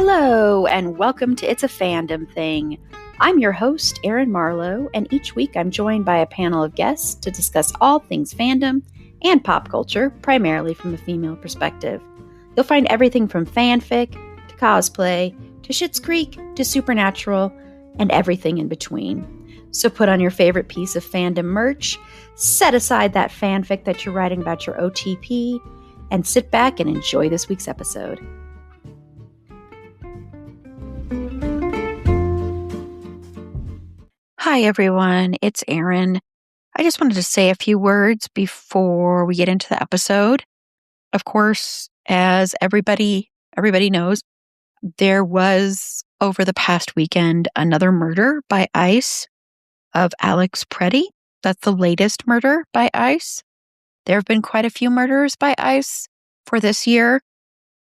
Hello, and welcome to It's a Fandom Thing. I'm your host, Erin Marlowe, and each week I'm joined by a panel of guests to discuss all things fandom and pop culture, primarily from a female perspective. You'll find everything from fanfic, to cosplay, to Schitt's Creek, to Supernatural, and everything in between. So put on your favorite piece of fandom merch, set aside that fanfic that you're writing about your OTP, and sit back and enjoy this week's episode. Hi, everyone. It's Erin. I just wanted to say a few words before we get into the episode. Of course, as everybody knows, there was, over the past weekend, another murder by ICE of Alex Preddy. That's the latest murder by ICE. There have been quite a few murders by ICE for this year.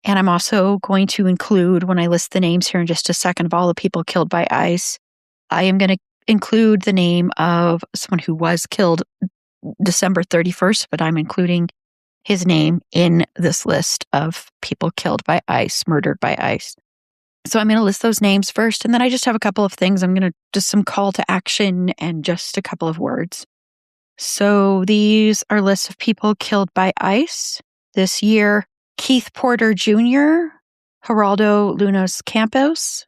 And I'm also going to include, when I list the names here in just a second of all the people killed by ICE, I am going to include the name of someone who was killed December 31st, but I'm including his name in this list of people killed by ICE, murdered by ICE. So I'm going to list those names first, and then I just have a couple of things. I'm going to just some call to action and just a couple of words. So these are lists of people killed by ICE this year: Keith Porter Jr., Geraldo Lunas Campos,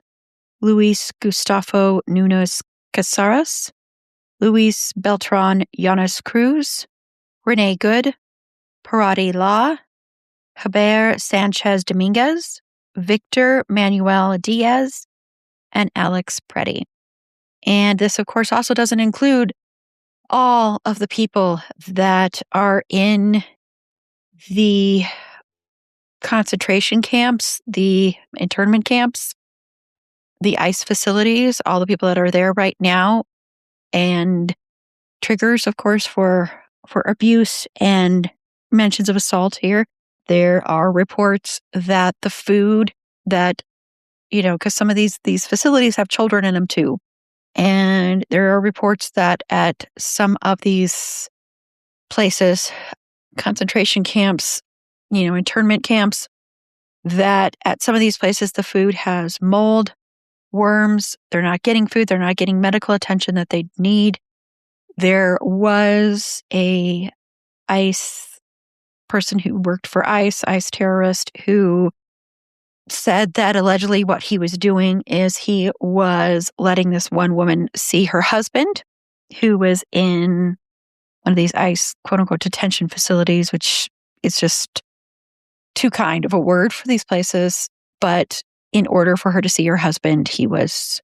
Luis Gustavo Nunes Casares, Luis Beltran Llanes Cruz, Renee Good, Parati Law, Javier Sanchez Dominguez, Victor Manuel Diaz, and Alex Preddy. And this, of course, also doesn't include all of the people that are in the concentration camps, the internment camps, the ICE facilities, all the people that are there right now, and triggers, of course, for abuse and mentions of assault here. There are reports that the food that, because some of these facilities have children in them too. And there are reports that at some of these places, concentration camps, internment camps, that at some of these places the food has mold, worms. They're not getting food. They're not getting medical attention that they need. There was a ICE person who worked for ICE terrorist, who said that allegedly what he was doing is he was letting this one woman see her husband, who was in one of these ICE quote unquote detention facilities, which is just too kind of a word for these places. But in order for her to see her husband, he was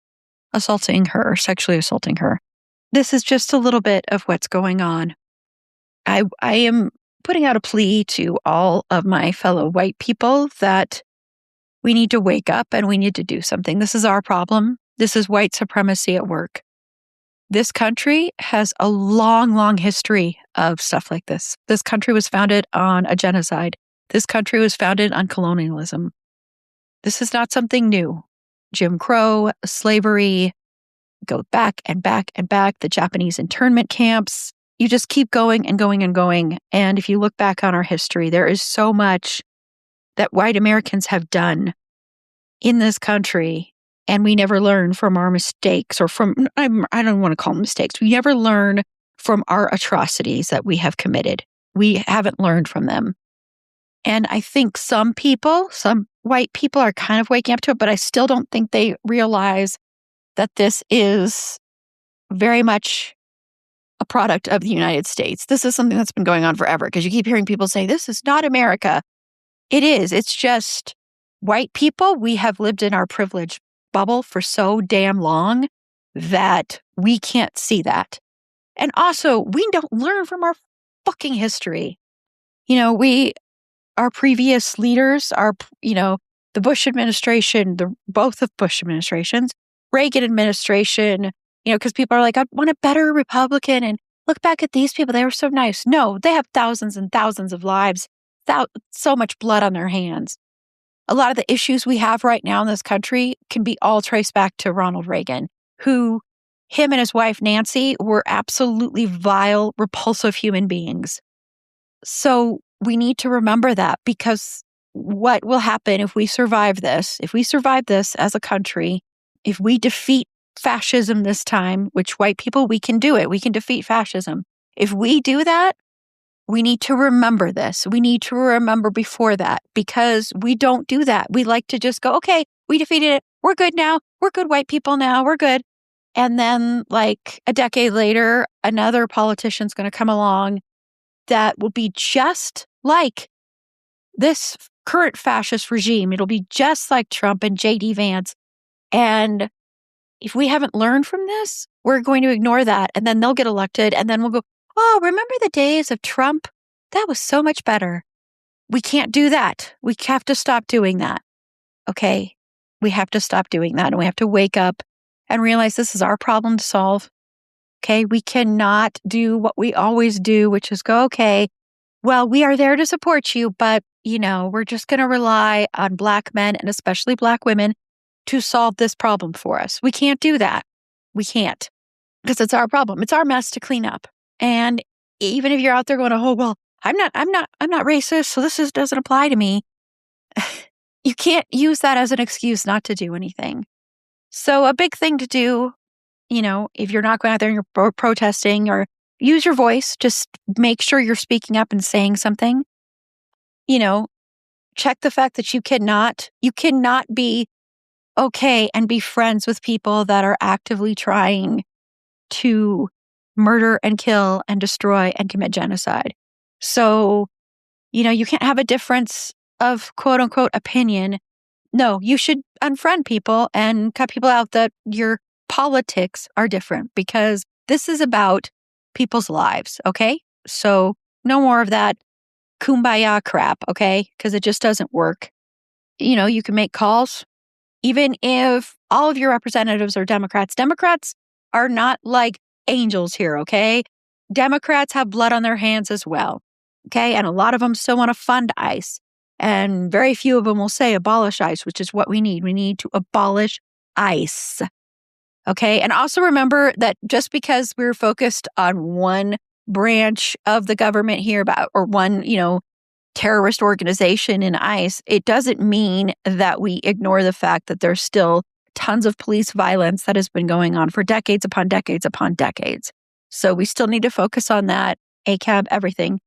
assaulting her, sexually assaulting her. This is just a little bit of what's going on. I am putting out a plea to all of my fellow white people that we need to wake up and we need to do something. This is our problem. This is white supremacy at work. This country has a long, long history of stuff like this. This country was founded on a genocide. This country was founded on colonialism. This is not something new. Jim Crow, slavery, go back and back and back, the Japanese internment camps. You just keep going and going and going. And if you look back on our history, there is so much that white Americans have done in this country, and we never learn from our mistakes, or I don't want to call them mistakes. We never learn from our atrocities that we have committed. We haven't learned from them. And I think some white people are kind of waking up to it, but I still don't think they realize that this is very much a product of the United States. This is something that's been going on forever, because you keep hearing people say, this is not America. It is. It's just white people. We have lived in our privilege bubble for so damn long that we can't see that. And also, we don't learn from our fucking history. Our previous leaders, the Bush administration, both of Bush administrations, Reagan administration, because people are like, I want a better Republican, and look back at these people. They were so nice. No, they have thousands and thousands of lives, so much blood on their hands. A lot of the issues we have right now in this country can be all traced back to Ronald Reagan, who, him and his wife, Nancy, were absolutely vile, repulsive human beings. So we need to remember that, because what will happen if we survive this, as a country, if we defeat fascism this time, which white people, we can do it. We can defeat fascism. If we do that, we need to remember this. We need to remember before that, because we don't do that. We like to just go, okay, we defeated it. We're good now. We're good white people now. We're good. And then like a decade later, another politician's going to come along that will be just like this current fascist regime. It'll be just like Trump and JD Vance. And if we haven't learned from this, we're going to ignore that. And then they'll get elected. And then we'll go, oh, remember the days of Trump? That was so much better. We can't do that. We have to stop doing that. Okay. We have to stop doing that. And we have to wake up and realize this is our problem to solve. Okay. We cannot do what we always do, which is go, okay, well, we are there to support you, but, we're just going to rely on Black men and especially Black women to solve this problem for us. We can't do that. We can't, because it's our problem. It's our mess to clean up. And even if you're out there going, oh, well, I'm not racist, so this doesn't apply to me. You can't use that as an excuse not to do anything. So a big thing to do, if you're not going out there and you're protesting, or use your voice, just make sure you're speaking up and saying something. Check the fact that you cannot be okay and be friends with people that are actively trying to murder and kill and destroy and commit genocide. So, you can't have a difference of quote unquote opinion. No, you should unfriend people and cut people out that your politics are different, because this is about people's lives. Okay. So no more of that kumbaya crap. Okay. Because it just doesn't work. You can make calls. Even if all of your representatives are Democrats are not like angels here, okay? Democrats have blood on their hands as well, okay? And a lot of them still want to fund ICE. And very few of them will say abolish ICE, which is what we need. We need to abolish ICE, okay? And also remember that just because we're focused on one branch of the government here or one, terrorist organization in ICE, it doesn't mean that we ignore the fact that there's still tons of police violence that has been going on for decades upon decades upon decades. So we still need to focus on that, ACAB, everything.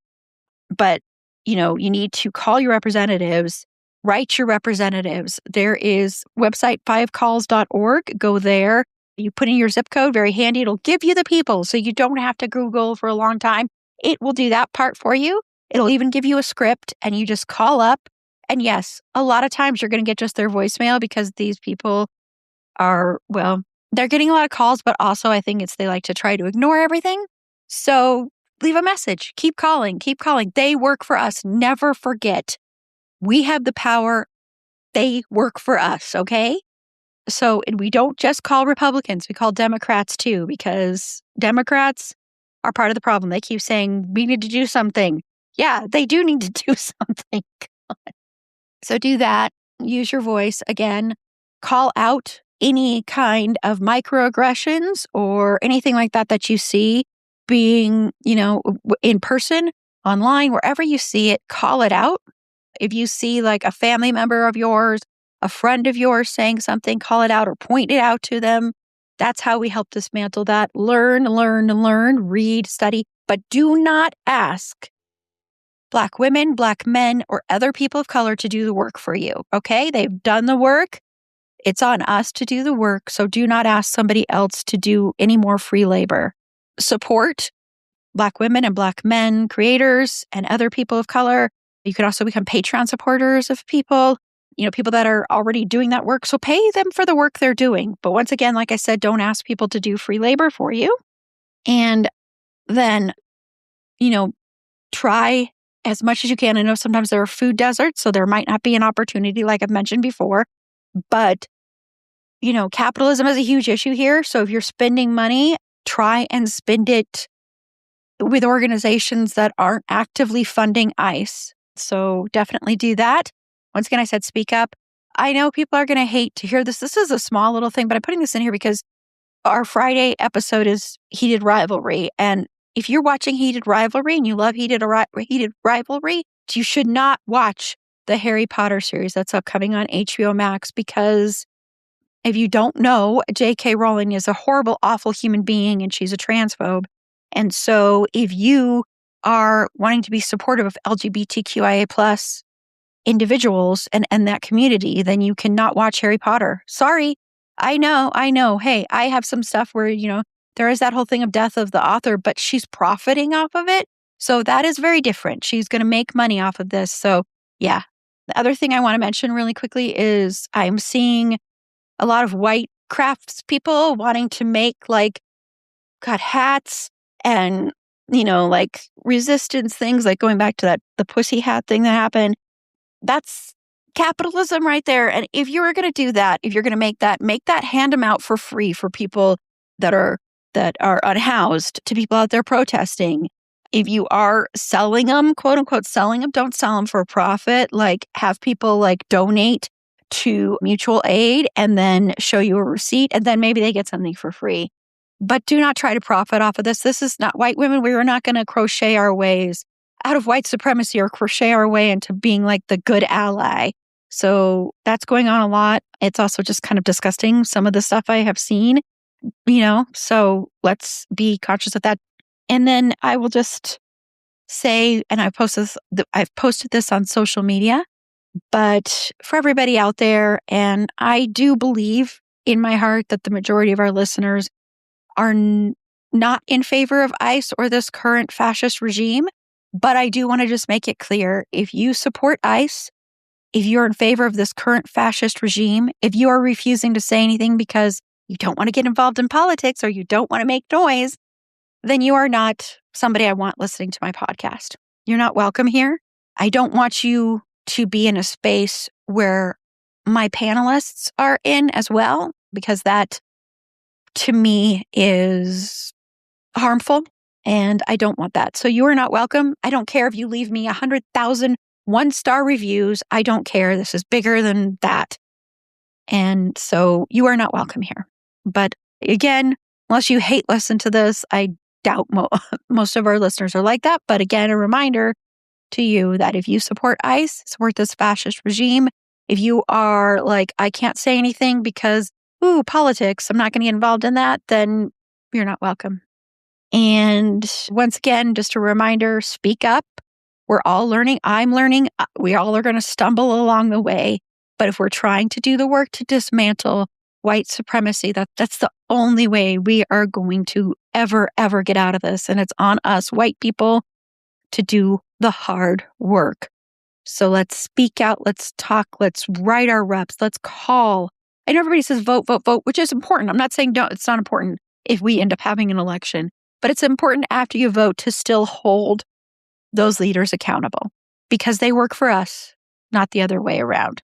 But, you need to call your representatives, write your representatives. There is website 5calls.org. Go there. You put in your zip code, very handy. It'll give you the people so you don't have to Google for a long time. It will do that part for you. It'll even give you a script and you just call up. And yes, a lot of times you're going to get just their voicemail, because these people are, well, they're getting a lot of calls, but also I think they like to try to ignore everything. So leave a message. Keep calling. Keep calling. They work for us. Never forget. We have the power. They work for us. Okay. So, and we don't just call Republicans. We call Democrats too, because Democrats are part of the problem. They keep saying we need to do something. Yeah, they do need to do something. So do that. Use your voice again. Call out any kind of microaggressions or anything like that you see being, in person, online, wherever you see it, call it out. If you see like a family member of yours, a friend of yours saying something, call it out or point it out to them. That's how we help dismantle that. Learn, read, study, but do not ask Black women, Black men, or other people of color to do the work for you. Okay? They've done the work. It's on us to do the work. So do not ask somebody else to do any more free labor. Support Black women and Black men, creators, and other people of color. You could also become Patreon supporters of people, people that are already doing that work. So pay them for the work they're doing. But once again, like I said, don't ask people to do free labor for you. And then, try as much as you can. I know sometimes there are food deserts, so there might not be an opportunity like I've mentioned before. But, capitalism is a huge issue here. So if you're spending money, try and spend it with organizations that aren't actively funding ICE. So definitely do that. Once again, I said speak up. I know people are going to hate to hear this. This is a small little thing, but I'm putting this in here because our Friday episode is Heated Rivalry. And if you're watching Heated Rivalry and you love Heated Rivalry, you should not watch the Harry Potter series that's upcoming on HBO Max, because if you don't know, J.K. Rowling is a horrible, awful human being, and she's a transphobe. And so if you are wanting to be supportive of LGBTQIA plus individuals and that community, then you cannot watch Harry Potter. Sorry. I know. Hey, I have some stuff where, there is that whole thing of death of the author, but she's profiting off of it. So that is very different. She's going to make money off of this. So yeah. The other thing I want to mention really quickly is I'm seeing a lot of white crafts people wanting to make got hats and, resistance things, like going back to the pussy hat thing that happened. That's capitalism right there. And if you were going to do that, if you're going to make that, hand them out for free for people that are unhoused, to people out there protesting. If you are selling them, quote unquote, selling them, don't sell them for a profit. Have people donate to mutual aid and then show you a receipt, and then maybe they get something for free. But do not try to profit off of this. This is not white women. We are not going to crochet our ways out of white supremacy or crochet our way into being the good ally. So that's going on a lot. It's also just kind of disgusting, some of the stuff I have seen, so let's be conscious of that. And then I will just say, and I've posted this on social media, but for everybody out there, and I do believe in my heart that the majority of our listeners are not in favor of ICE or this current fascist regime. But I do want to just make it clear, if you support ICE, if you're in favor of this current fascist regime, if you are refusing to say anything because you don't want to get involved in politics or you don't want to make noise, then you are not somebody I want listening to my podcast. You're not welcome here. I don't want you to be in a space where my panelists are in as well, because that, to me, is harmful. And I don't want that. So you are not welcome. I don't care if you leave me 100,000 one-star reviews. I don't care. This is bigger than that. And so you are not welcome here. But again, unless you hate listen to this, I doubt most of our listeners are like that. But again, a reminder to you that if you support ICE, support this fascist regime, if you are I can't say anything because, politics, I'm not going to get involved in that, then you're not welcome. And once again, just a reminder, speak up. We're all learning. I'm learning. We all are going to stumble along the way. But if we're trying to do the work to dismantle white supremacy, that's the only way we are going to ever get out of this. And it's on us, white people, to do the hard work. So let's speak out. Let's talk. Let's write our reps. Let's call. And everybody says vote, which is important. I'm not saying don't. It's not important if we end up having an election. But it's important after you vote to still hold those leaders accountable, because they work for us, not the other way around.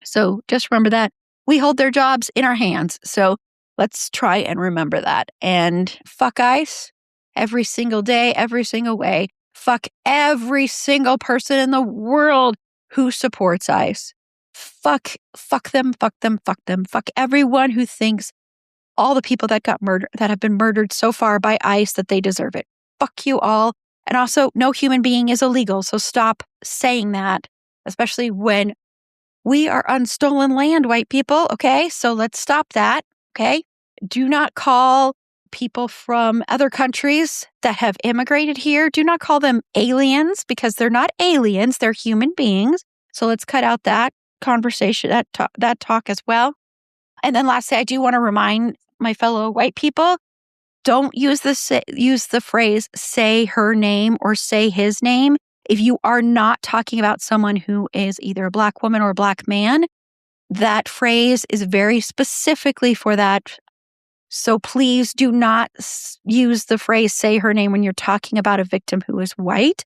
So just remember that. We hold their jobs in our hands. So let's try and remember that. And fuck ICE every single day, every single way. Fuck every single person in the world who supports ICE. Fuck them. Fuck everyone who thinks all the people that got murdered, that have been murdered so far by ICE, that they deserve it. Fuck you all. And also, no human being is illegal. So stop saying that, especially when we are on stolen land, white people. Okay. So let's stop that. Okay. Do not call people from other countries that have immigrated here. Do not call them aliens, because they're not aliens. They're human beings. So let's cut out that conversation, that talk as well. And then lastly, I do want to remind my fellow white people, don't use the phrase say her name or say his name if you are not talking about someone who is either a Black woman or a Black man. That phrase is very specifically for that. So please do not use the phrase say her name when you're talking about a victim who is white.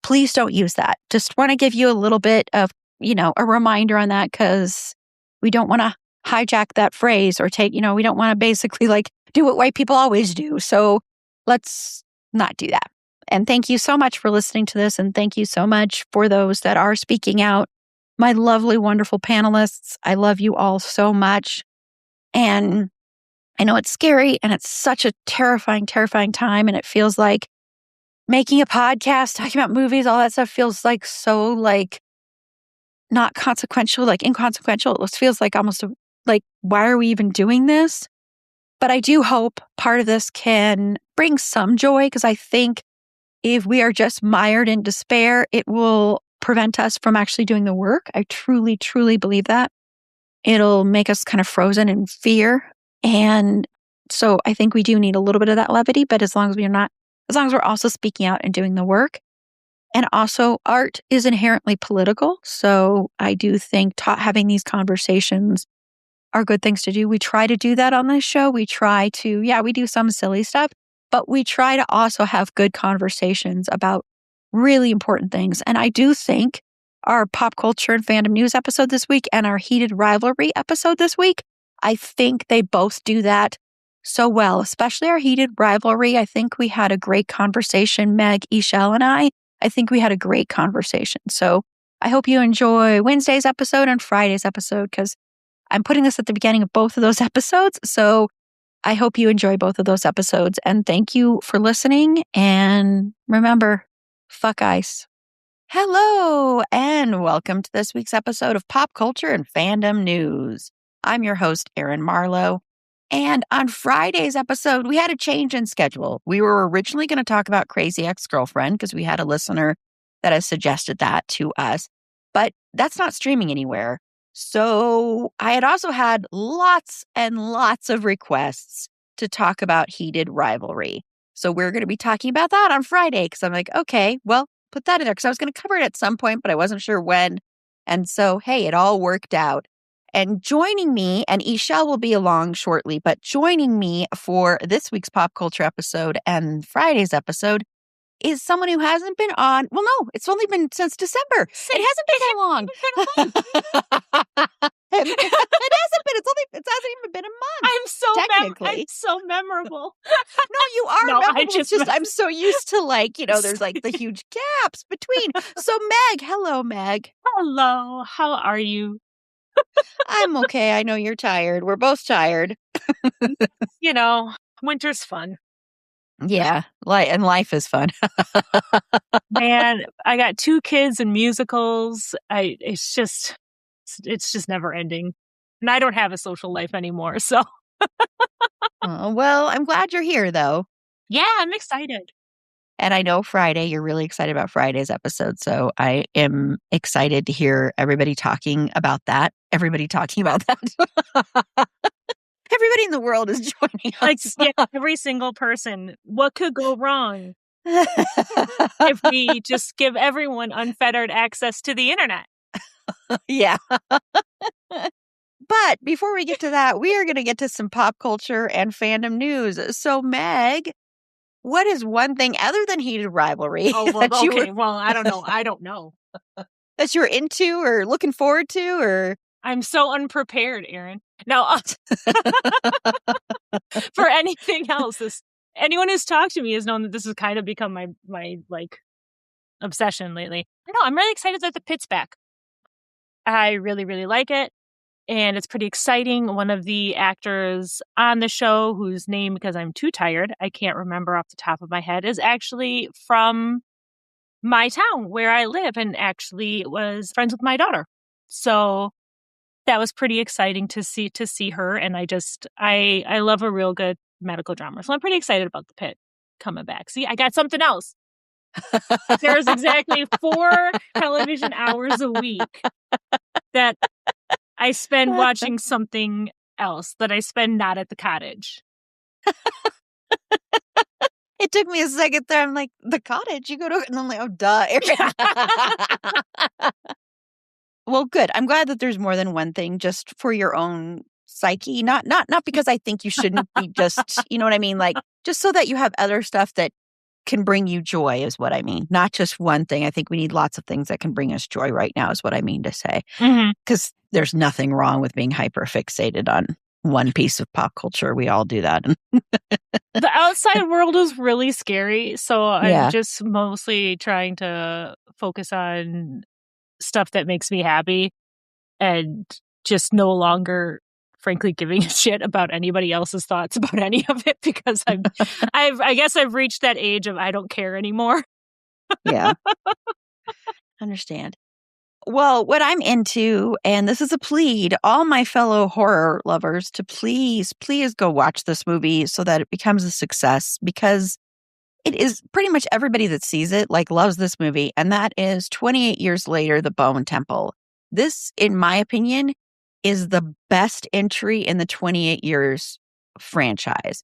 Please don't use that. Just want to give you a little bit of, a reminder on that, because we don't want to hijack that phrase or we don't want to basically do what white people always do. So let's not do that. And thank you so much for listening to this. And thank you so much for those that are speaking out. My lovely, wonderful panelists. I love you all so much. And I know it's scary and it's such a terrifying time. And it feels like making a podcast, talking about movies, all that stuff feels so not consequential, like inconsequential. It feels like almost like, why are we even doing this? But I do hope part of this can bring some joy, because I think if we are just mired in despair, it will prevent us from actually doing the work. I truly, truly believe that. It'll make us kind of frozen in fear. And so I think we do need a little bit of that levity, but as long as we're also speaking out and doing the work. And also, art is inherently political. So I do think having these conversations are good things to do. We try to do that on this show. We try to, we do some silly stuff, but we try to also have good conversations about really important things. And I do think our pop culture and fandom news episode this week and our heated rivalry episode this week, I think they both do that so well, especially our heated rivalry. I think we had a great conversation, Meg, Ishel, and I think we had a great conversation. So I hope you enjoy Wednesday's episode and Friday's episode, because I'm putting this at the beginning of both of those episodes. So I hope you enjoy both of those episodes. And thank you for listening. And remember, fuck ice. Hello, and welcome to this week's episode of Pop Culture and Fandom News. I'm your host, Erin Marlowe. And on Friday's episode, we had a change in schedule. We were originally going to talk about Crazy Ex-Girlfriend because we had a listener that has suggested that to us, but that's not streaming anywhere. So I had also had lots and lots of requests to talk about heated rivalry. So we're going to be talking about that on Friday, because I'm like, okay, well, put that in there, because I was going to cover it at some point, but I wasn't sure when. And so, hey, it all worked out. And joining me, and Ishel will be along shortly, but joining me for this week's pop culture episode and Friday's episode is someone who hasn't been on. Well, no, it's only been since December. It hasn't been that long. It hasn't been. It hasn't even been a month. I'm so memorable. No, you are No, memorable. I'm so used to there's like the huge gaps between. So Meg, hello, Meg. Hello, how are you? I'm okay. I know you're tired. We're both tired. Winter's fun. Yeah, and life is fun. Man, I got 2 kids and musicals. It's just never ending. And I don't have a social life anymore, so. Well, I'm glad you're here, though. Yeah, I'm excited. And I know Friday, you're really excited about Friday's episode. So I am excited to hear everybody talking about that. Everybody in the world is joining us. Every single person. What could go wrong if we just give everyone unfettered access to the internet? Yeah. But before we get to that, we are going to get to some pop culture and fandom news. So Meg, what is one thing other than heated rivalry? Oh, well, okay. Well, I don't know. That you're into or looking forward to, or? I'm so unprepared, Erin. No, for anything else. Anyone who's talked to me has known that this has kind of become my obsession lately. I know, I'm really excited that the Pitt's back. I really, really like it. And it's pretty exciting. One of the actors on the show, whose name, because I'm too tired, I can't remember off the top of my head, is actually from my town where I live, and actually was friends with my daughter. So that was pretty exciting to see her. And I love a real good medical drama. So I'm pretty excited about the Pitt coming back. See, I got something else. There's exactly 4 television hours a week that I spend watching something else that I spend not at the cottage. It took me a second there. I'm like, the cottage? You go to, and I'm like, oh, duh. Well, good. I'm glad that there's more than one thing, just for your own psyche. Not because I think you shouldn't be just, you know what I mean? Like, just so that you have other stuff that can bring you joy is what I mean. Not just one thing. I think we need lots of things that can bring us joy right now is what I mean to say. Because there's nothing wrong with being hyper fixated on one piece of pop culture. We all do that. The outside world is really scary. So I'm just mostly trying to focus on stuff that makes me happy and just no longer, frankly, giving a shit about anybody else's thoughts about any of it, because I guess I've reached that age of I don't care anymore. Yeah. Understand. Well, what I'm into, and this is a plea to all my fellow horror lovers to please, please go watch this movie so that it becomes a success, because it is pretty much everybody that sees it loves this movie. And that is 28 years later, The Bone Temple. This, in my opinion, is the best entry in the 28 years franchise.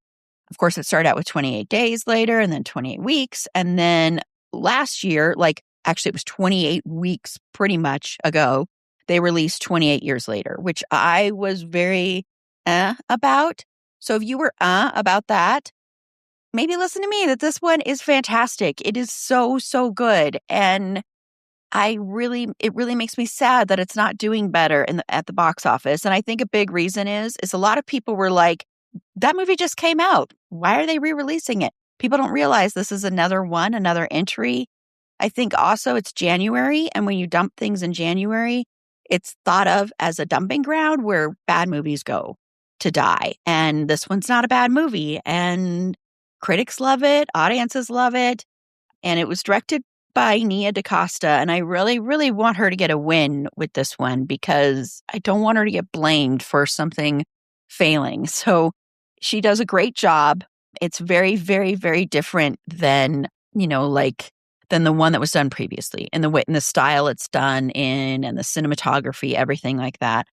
Of course, it started out with 28 days later and then 28 weeks. And then last year, actually it was 28 weeks pretty much ago, they released 28 years later, which I was very about. So if you were about that, maybe listen to me, that this one is fantastic. It is so, so good. And it really makes me sad that it's not doing better at the box office. And I think a big reason is a lot of people were like, that movie just came out. Why are they re-releasing it? People don't realize this is another entry. I think also it's January. And when you dump things in January, it's thought of as a dumping ground where bad movies go to die. And this one's not a bad movie. And critics love it. Audiences love it. And it was directed by Nia DaCosta. And I really, really want her to get a win with this one because I don't want her to get blamed for something failing. So she does a great job. It's very, very, very different than, than the one that was done previously, and the style it's done in and the cinematography, everything like that.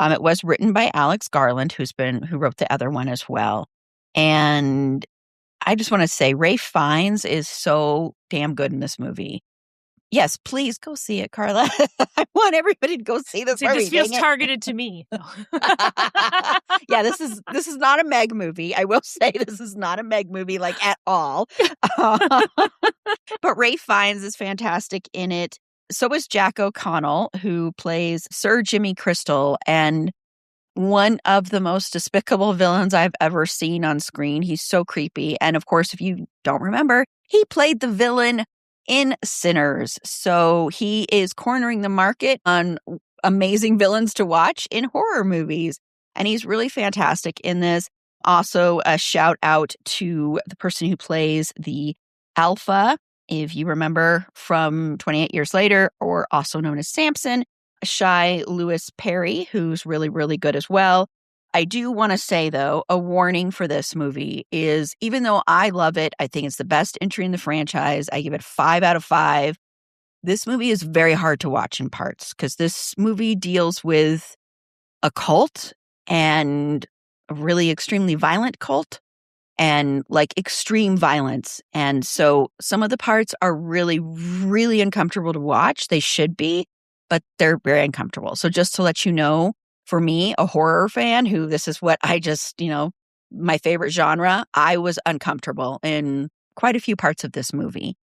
It was written by Alex Garland, who wrote the other one as well. And I just want to say Ralph Fiennes is so damn good in this movie. Yes, please go see it, Carla. I want everybody to go see this movie. This feels targeted to me. Yeah, this is not a Meg movie. I will say this is not a Meg movie at all. But Ralph Fiennes is fantastic in it. So is Jack O'Connell, who plays Sir Jimmy Crystal, and one of the most despicable villains I've ever seen on screen. He's so creepy. And of course, if you don't remember, he played the villain in Sinners. So he is cornering the market on amazing villains to watch in horror movies. And he's really fantastic in this. Also, a shout out to the person who plays the Alpha, if you remember from 28 Years Later, or also known as Samson, Shai Lewis Perry, who's really, really good as well. I do want to say, though, a warning for this movie is, even though I love it, I think it's the best entry in the franchise. I give it 5 out of 5. This movie is very hard to watch in parts because this movie deals with a cult, and a really extremely violent cult, and extreme violence. And so some of the parts are really, really uncomfortable to watch. They should be, but they're very uncomfortable. So just to let you know, for me, a horror fan who this is what I just, my favorite genre, I was uncomfortable in quite a few parts of this movie.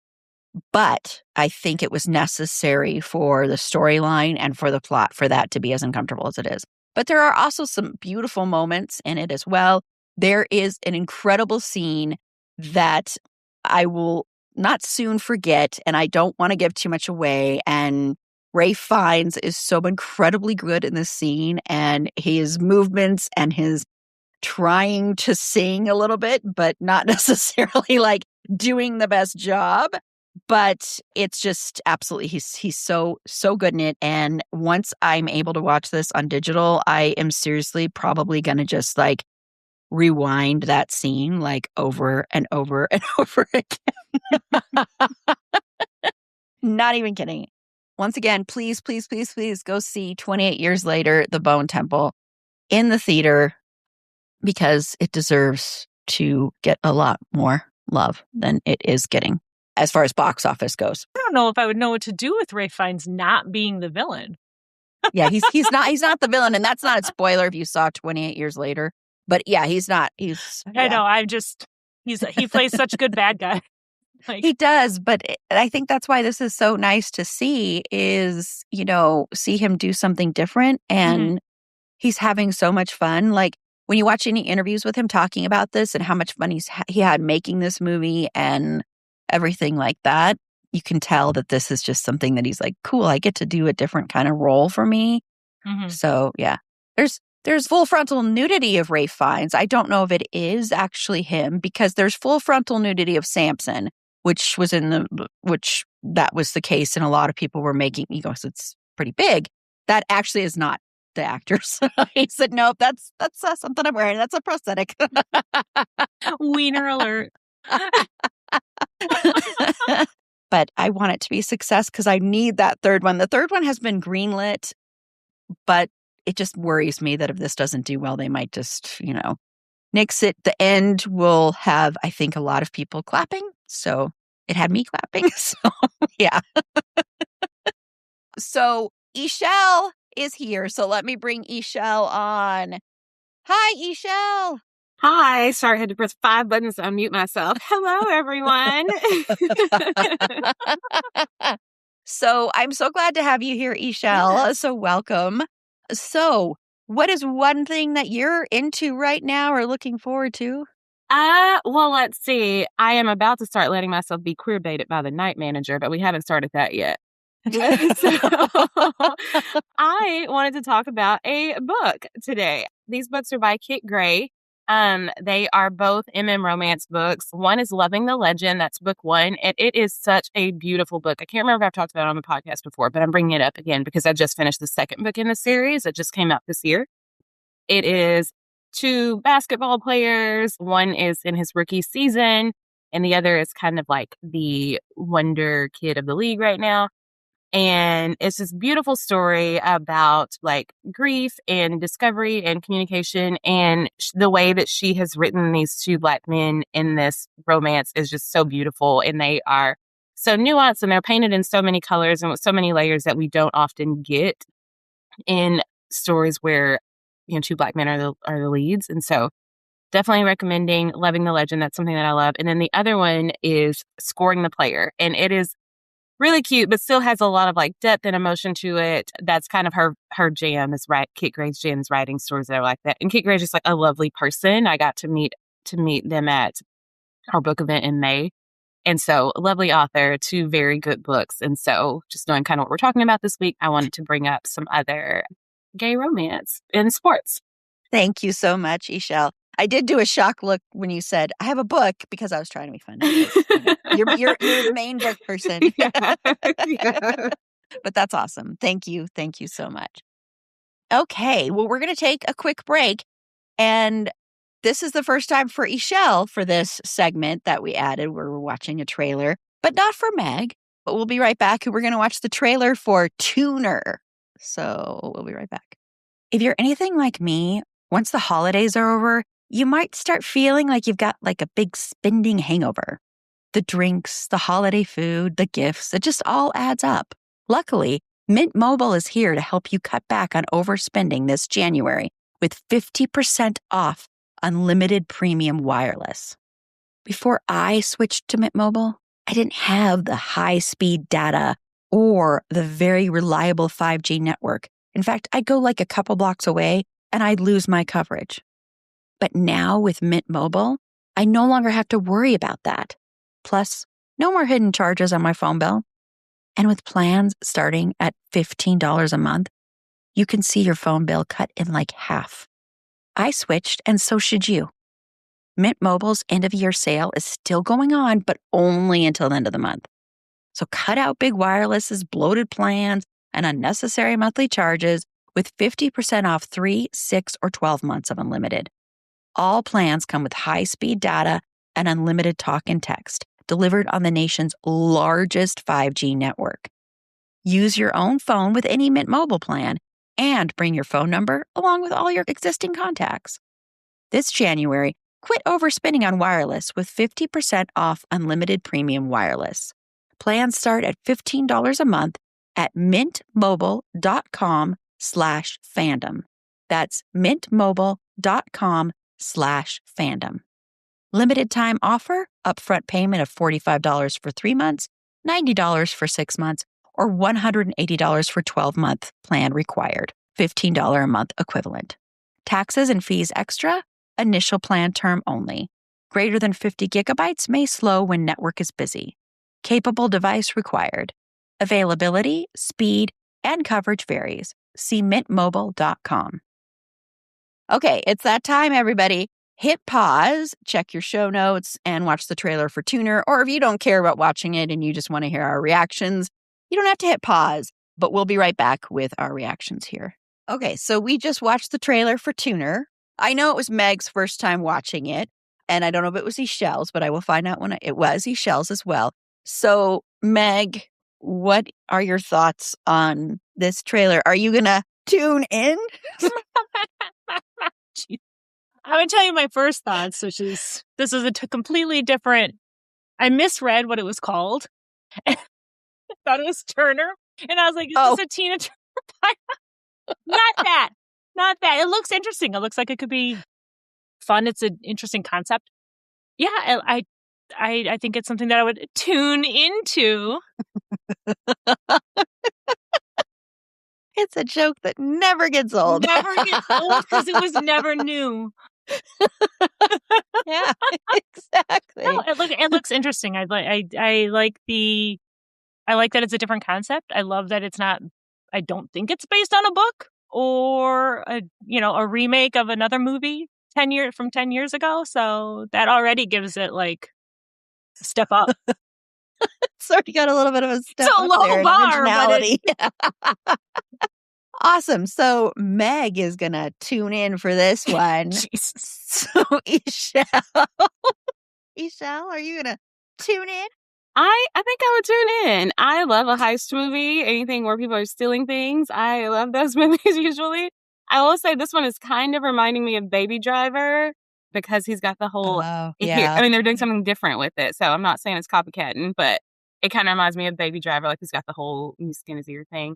But I think it was necessary for the storyline and for the plot for that to be as uncomfortable as it is. But there are also some beautiful moments in it as well. There is an incredible scene that I will not soon forget, and I don't want to give too much away. And Ralph Fiennes is so incredibly good in this scene, and his movements and his trying to sing a little bit, but not necessarily doing the best job. But it's just absolutely, he's so, so good in it. And once I'm able to watch this on digital, I am seriously probably going to just rewind that scene over and over and over again. Not even kidding. Once again, please, please, please, please go see 28 Years Later, The Bone Temple in the theater, because it deserves to get a lot more love than it is getting as far as box office goes. I don't know if I would know what to do with Ralph Fiennes not being the villain. Yeah, he's not the villain, and that's not a spoiler if you saw 28 Years Later. But yeah, he's not. I know. He plays such a good bad guy. He does, but I think that's why this is so nice to see is, see him do something different, and he's having so much fun. When you watch any interviews with him talking about this and how much fun he had making this movie and everything like that, you can tell that this is just something that he's cool, I get to do a different kind of role for me. So yeah, there's full frontal nudity of Ralph Fiennes. I don't know if it is actually him, because there's full frontal nudity of Samson, which that was the case, and a lot of people were making, it's pretty big. That actually is not the actors. He said, nope, that's something I'm wearing. That's a prosthetic. Wiener alert. But I want it to be a success because I need that third one. The third one has been greenlit, but it just worries me that if this doesn't do well, they might just, nix it. The end will have, I think, a lot of people clapping. So it had me clapping. So yeah. So Ishelle is here. So let me bring Ishelle on. Hi, Ishelle. Hi. Sorry, I had to press 5 buttons to unmute myself. Hello, everyone. So I'm so glad to have you here, Ishelle. So welcome. So what is one thing that you're into right now or looking forward to? Well, let's see. I am about to start letting myself be queer baited by the night manager, but we haven't started that yet. So I wanted to talk about a book today. These books are by Kit Gray. They are both romance books. One is Loving the Legend. That's book 1. And it is such a beautiful book. I can't remember if I've talked about it on the podcast before, but I'm bringing it up again because I just finished the second book in the series. It just came out this year. It is 2 basketball players. One is in his rookie season, and the other is kind of like the wonder kid of the league right now. And it's this beautiful story about like grief and discovery and communication. And the way that she has written these 2 Black men in this romance is just so beautiful. And they are so nuanced and they're painted in so many colors and with so many layers that we don't often get in stories where, 2 Black men are the leads. And so definitely recommending Loving the Legend. That's something that I love. And then the other one is Scoring the Player. And it is really cute, but still has a lot of like depth and emotion to it. That's kind of her jam is right. Kit Gray's jam is writing stories that are like that. And Kit Gray's just like a lovely person. I got to meet them at our book event in May. And so lovely author, 2 very good books. And so just knowing kind of what we're talking about this week, I wanted to bring up some other gay romance in sports. Thank you so much, Ishelle. I did do a shock look when you said, I have a book, because I was trying to be funny. You're the main book person. Yeah. But that's awesome. Thank you. Thank you so much. Okay. Well, we're going to take a quick break. And this is the first time for Ishelle for this segment that we added where we're watching a trailer, but not for Meg. But we'll be right back. We're going to watch the trailer for Tuner. So we'll be right back. If you're anything like me, once the holidays are over, you might start feeling like you've got like a big spending hangover. The drinks, the holiday food, the gifts, it just all adds up. Luckily, Mint Mobile is here to help you cut back on overspending this January with 50% off unlimited premium wireless. Before I switched to Mint Mobile, I didn't have the high-speed data or the very reliable 5G network. In fact, I'd go like a couple blocks away and I'd lose my coverage. But now with Mint Mobile, I no longer have to worry about that. Plus, no more hidden charges on my phone bill. And with plans starting at $15 a month, you can see your phone bill cut in like half. I switched, and so should you. Mint Mobile's end-of-year sale is still going on, but only until the end of the month. So cut out big wireless's bloated plans and unnecessary monthly charges with 50% off 3, 6, or 12 months of unlimited. All plans come with high-speed data and unlimited talk and text, delivered on the nation's largest 5G network. Use your own phone with any Mint Mobile plan and bring your phone number along with all your existing contacts. This January, quit overspending on wireless with 50% off unlimited premium wireless. Plans start at $15 a month at mintmobile.com/fandom. That's mintmobile.com/fandom. Limited time offer, upfront payment of $45 for 3 months, $90 for 6 months, or $180 for 12-month plan required, $15 a month equivalent. Taxes and fees extra, initial plan term only. Greater than 50 gigabytes may slow when network is busy. Capable device required. Availability, speed, and coverage varies. See mintmobile.com. Okay, it's that time, everybody. Hit pause, check your show notes, and watch the trailer for Tuner. Or if you don't care about watching it and you just want to hear our reactions, you don't have to hit pause. But we'll be right back with our reactions here. Okay, so we just watched the trailer for Tuner. I know it was Meg's first time watching it, and I don't know if it was Echelle's, but I will find out when it was Echelle's as well. So, Meg, what are your thoughts on this trailer? Are you going to tune in? I would tell you my first thoughts, which is this is completely different. I misread what it was called. I thought it was Turner. And I was like, is this a Tina Turner pilot? Not that. It looks interesting. It looks like it could be fun. It's an interesting concept. Yeah, I think it's something that I would tune into. It's a joke that never gets old. Never gets old because it was never new. Yeah, exactly. No, it looks interesting. I like that it's a different concept. I love that it's not. I don't think it's based on a book or a remake of another movie 10 years ago. So that already gives it like a step up. It's already got a little bit of a step it's a up low there in bar, originality. Awesome. So Meg is going to tune in for this one. Jesus. So Echelle, are you going to tune in? I think I would tune in. I love a heist movie, anything where people are stealing things. I love those movies usually. I will say this one is kind of reminding me of Baby Driver because he's got the whole... yeah. I mean, they're doing something different with it. So I'm not saying it's copycatting, but it kind of reminds me of Baby Driver. Like he's got the whole skin his ear thing.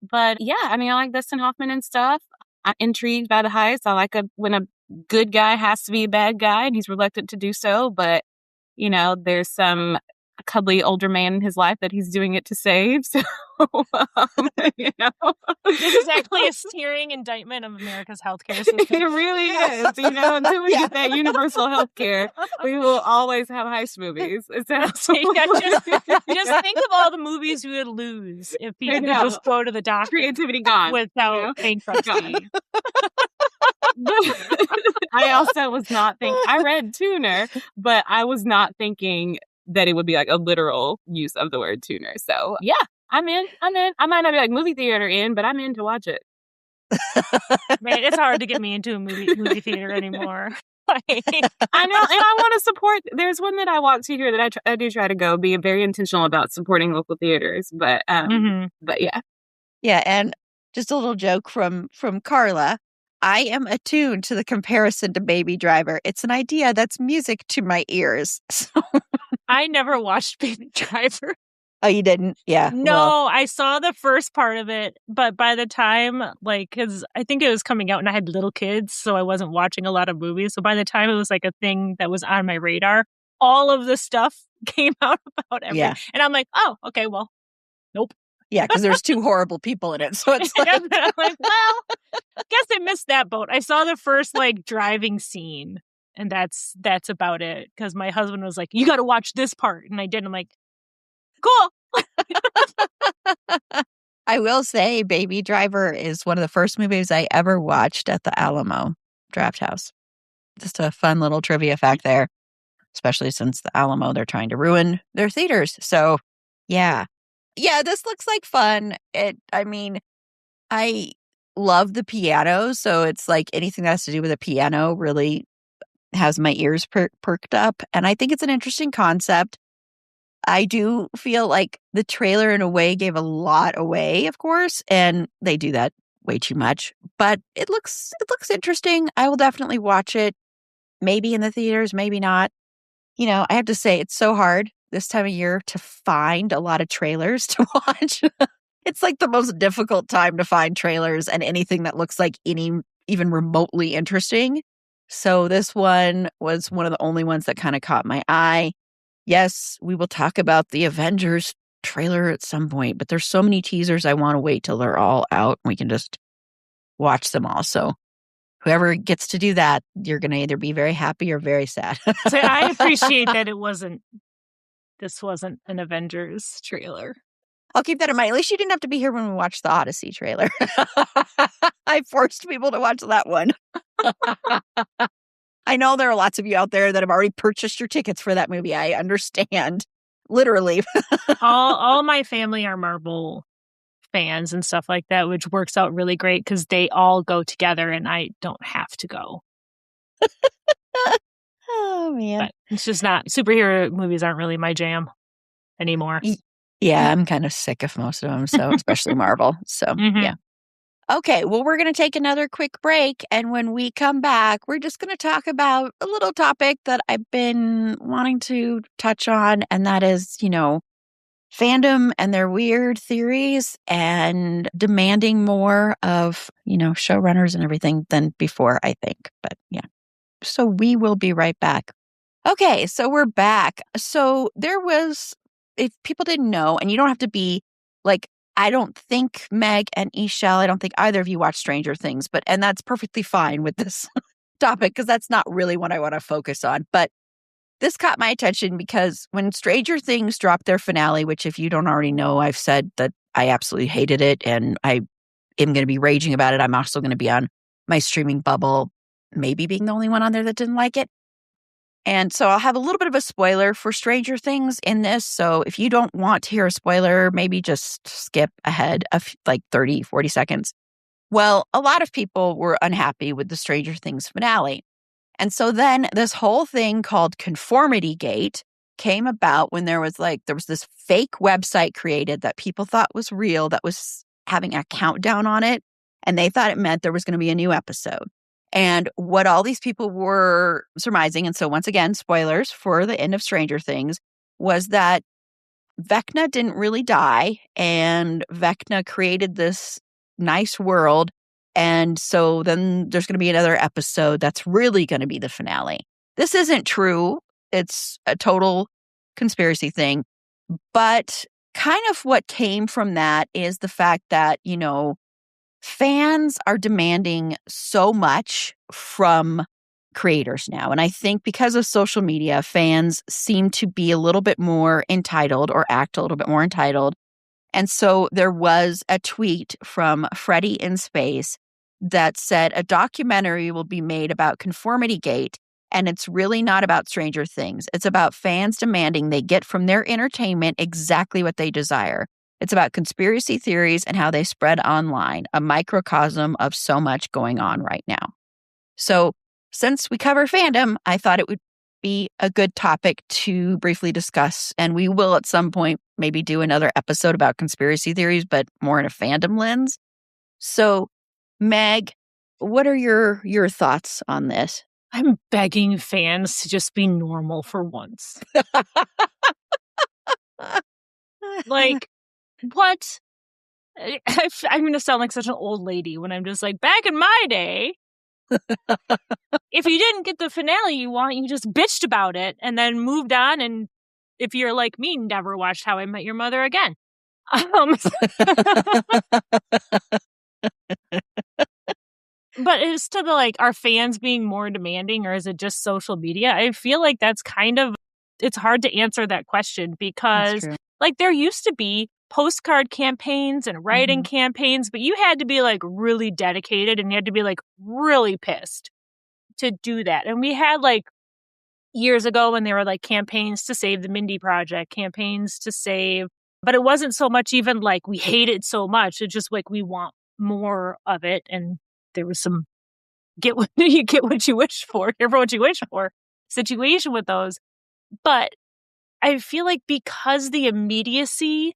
But yeah, I mean, I like Dustin Hoffman and stuff. I'm intrigued by the heist. I like when a good guy has to be a bad guy and he's reluctant to do so. But, there's some cuddly older man in his life that he's doing it to save. So, This is actually a searing indictment of America's healthcare system. It really is. Until we get that universal healthcare, we will always have heist movies. It's just think of all the movies we would lose if people could just go to the doctor. Creativity gone. Without bankruptcy. I also was not thinking, I read tuner, but I was not thinking that it would be like a literal use of the word tuner. So yeah, I'm in. I might not be like movie theater in, but I'm in to watch it. Man, it's hard to get me into a movie theater anymore. I know, and I want to support. There's one that I walk to here that I do try to go. Be very intentional about supporting local theaters, but yeah, and just a little joke from Carla. I am attuned to the comparison to Baby Driver. It's an idea that's music to my ears. So. I never watched Baby Driver. Oh, you didn't? Yeah. No, I saw the first part of it, but by the time, because I think it was coming out and I had little kids, so I wasn't watching a lot of movies. So by the time it was like a thing that was on my radar, all of the stuff came out about everything. Yeah. And I'm like, oh, okay, well, nope. Yeah, because there's two horrible people in it. So it's like, I'm like, well, I guess I missed that boat. I saw the first driving scene, and that's about it. Because my husband was like, you got to watch this part. And I did. I'm like, cool. I will say Baby Driver is one of the first movies I ever watched at the Alamo Drafthouse. Just a fun little trivia fact there, especially since the Alamo, they're trying to ruin their theaters. So, yeah. Yeah, this looks like fun. I love the piano, so it's like anything that has to do with a piano really has my ears perked up. And I think it's an interesting concept. I do feel like the trailer in a way gave a lot away, of course, and they do that way too much. But it looks interesting. I will definitely watch it. Maybe in the theaters, maybe not. I have to say it's so hard this time of year to find a lot of trailers to watch. It's like the most difficult time to find trailers and anything that looks like even remotely interesting. So this one was one of the only ones that kind of caught my eye. Yes, we will talk about the Avengers trailer at some point, but there's so many teasers I want to wait till they're all out and we can just watch them all. So whoever gets to do that, you're going to either be very happy or very sad. So I appreciate that this wasn't an Avengers trailer. I'll keep that in mind. At least you didn't have to be here when we watched the Odyssey trailer. I forced people to watch that one. I know there are lots of you out there that have already purchased your tickets for that movie. I understand. Literally. all my family are Marvel fans and stuff like that, which works out really great because they all go together and I don't have to go. Oh, man. But it's just not, superhero movies aren't really my jam anymore. Yeah, I'm kind of sick of most of them, so especially Marvel. So, yeah. Okay, well, we're going to take another quick break. And when we come back, we're just going to talk about a little topic that I've been wanting to touch on. And that is, fandom and their weird theories and demanding more of, showrunners and everything than before, I think. But yeah. So we will be right back. Okay, so we're back. So there was, if people didn't know, and you don't have to be like, I don't think Meg and Ishel, I don't think either of you watch Stranger Things, and that's perfectly fine with this topic because that's not really what I want to focus on. But this caught my attention because when Stranger Things dropped their finale, which if you don't already know, I've said that I absolutely hated it and I am going to be raging about it. I'm also going to be on my streaming bubble, maybe being the only one on there that didn't like it. And so I'll have a little bit of a spoiler for Stranger Things in this. So if you don't want to hear a spoiler, maybe just skip ahead of like 30, 40 seconds. Well, a lot of people were unhappy with the Stranger Things finale. And so then this whole thing called Conformity Gate came about when there was this fake website created that people thought was real that was having a countdown on it. And they thought it meant there was going to be a new episode. And what all these people were surmising, and so once again, spoilers for the end of Stranger Things, was that Vecna didn't really die, and Vecna created this nice world, and so then there's going to be another episode that's really going to be the finale. This isn't true. It's a total conspiracy thing, but kind of what came from that is the fact that, fans are demanding so much from creators now. And I think because of social media, fans seem to be a little bit more entitled or act a little bit more entitled. And so there was a tweet from Freddie in Space that said a documentary will be made about Conformity Gate. And it's really not about Stranger Things. It's about fans demanding they get from their entertainment exactly what they desire. It's about conspiracy theories and how they spread online, a microcosm of so much going on right now. So since we cover fandom, I thought it would be a good topic to briefly discuss. And we will at some point maybe do another episode about conspiracy theories, but more in a fandom lens. So Meg, what are your thoughts on this? I'm begging fans to just be normal for once. Like, what? I'm going to sound like such an old lady when I'm just like, back in my day, if you didn't get the finale you want, you just bitched about it and then moved on. And if you're like me, never watched How I Met Your Mother again. But as to the are fans being more demanding or is it just social media? I feel like that's it's hard to answer that question because there used to be postcard campaigns and writing campaigns, but you had to be really dedicated and you had to be really pissed to do that. And we had years ago when there were campaigns to save the Mindy Project, campaigns to save, but it wasn't so much even we hate it so much. It's just we want more of it. And there was some get what you wish for, hear for what you wish for situation with those. But I feel because the immediacy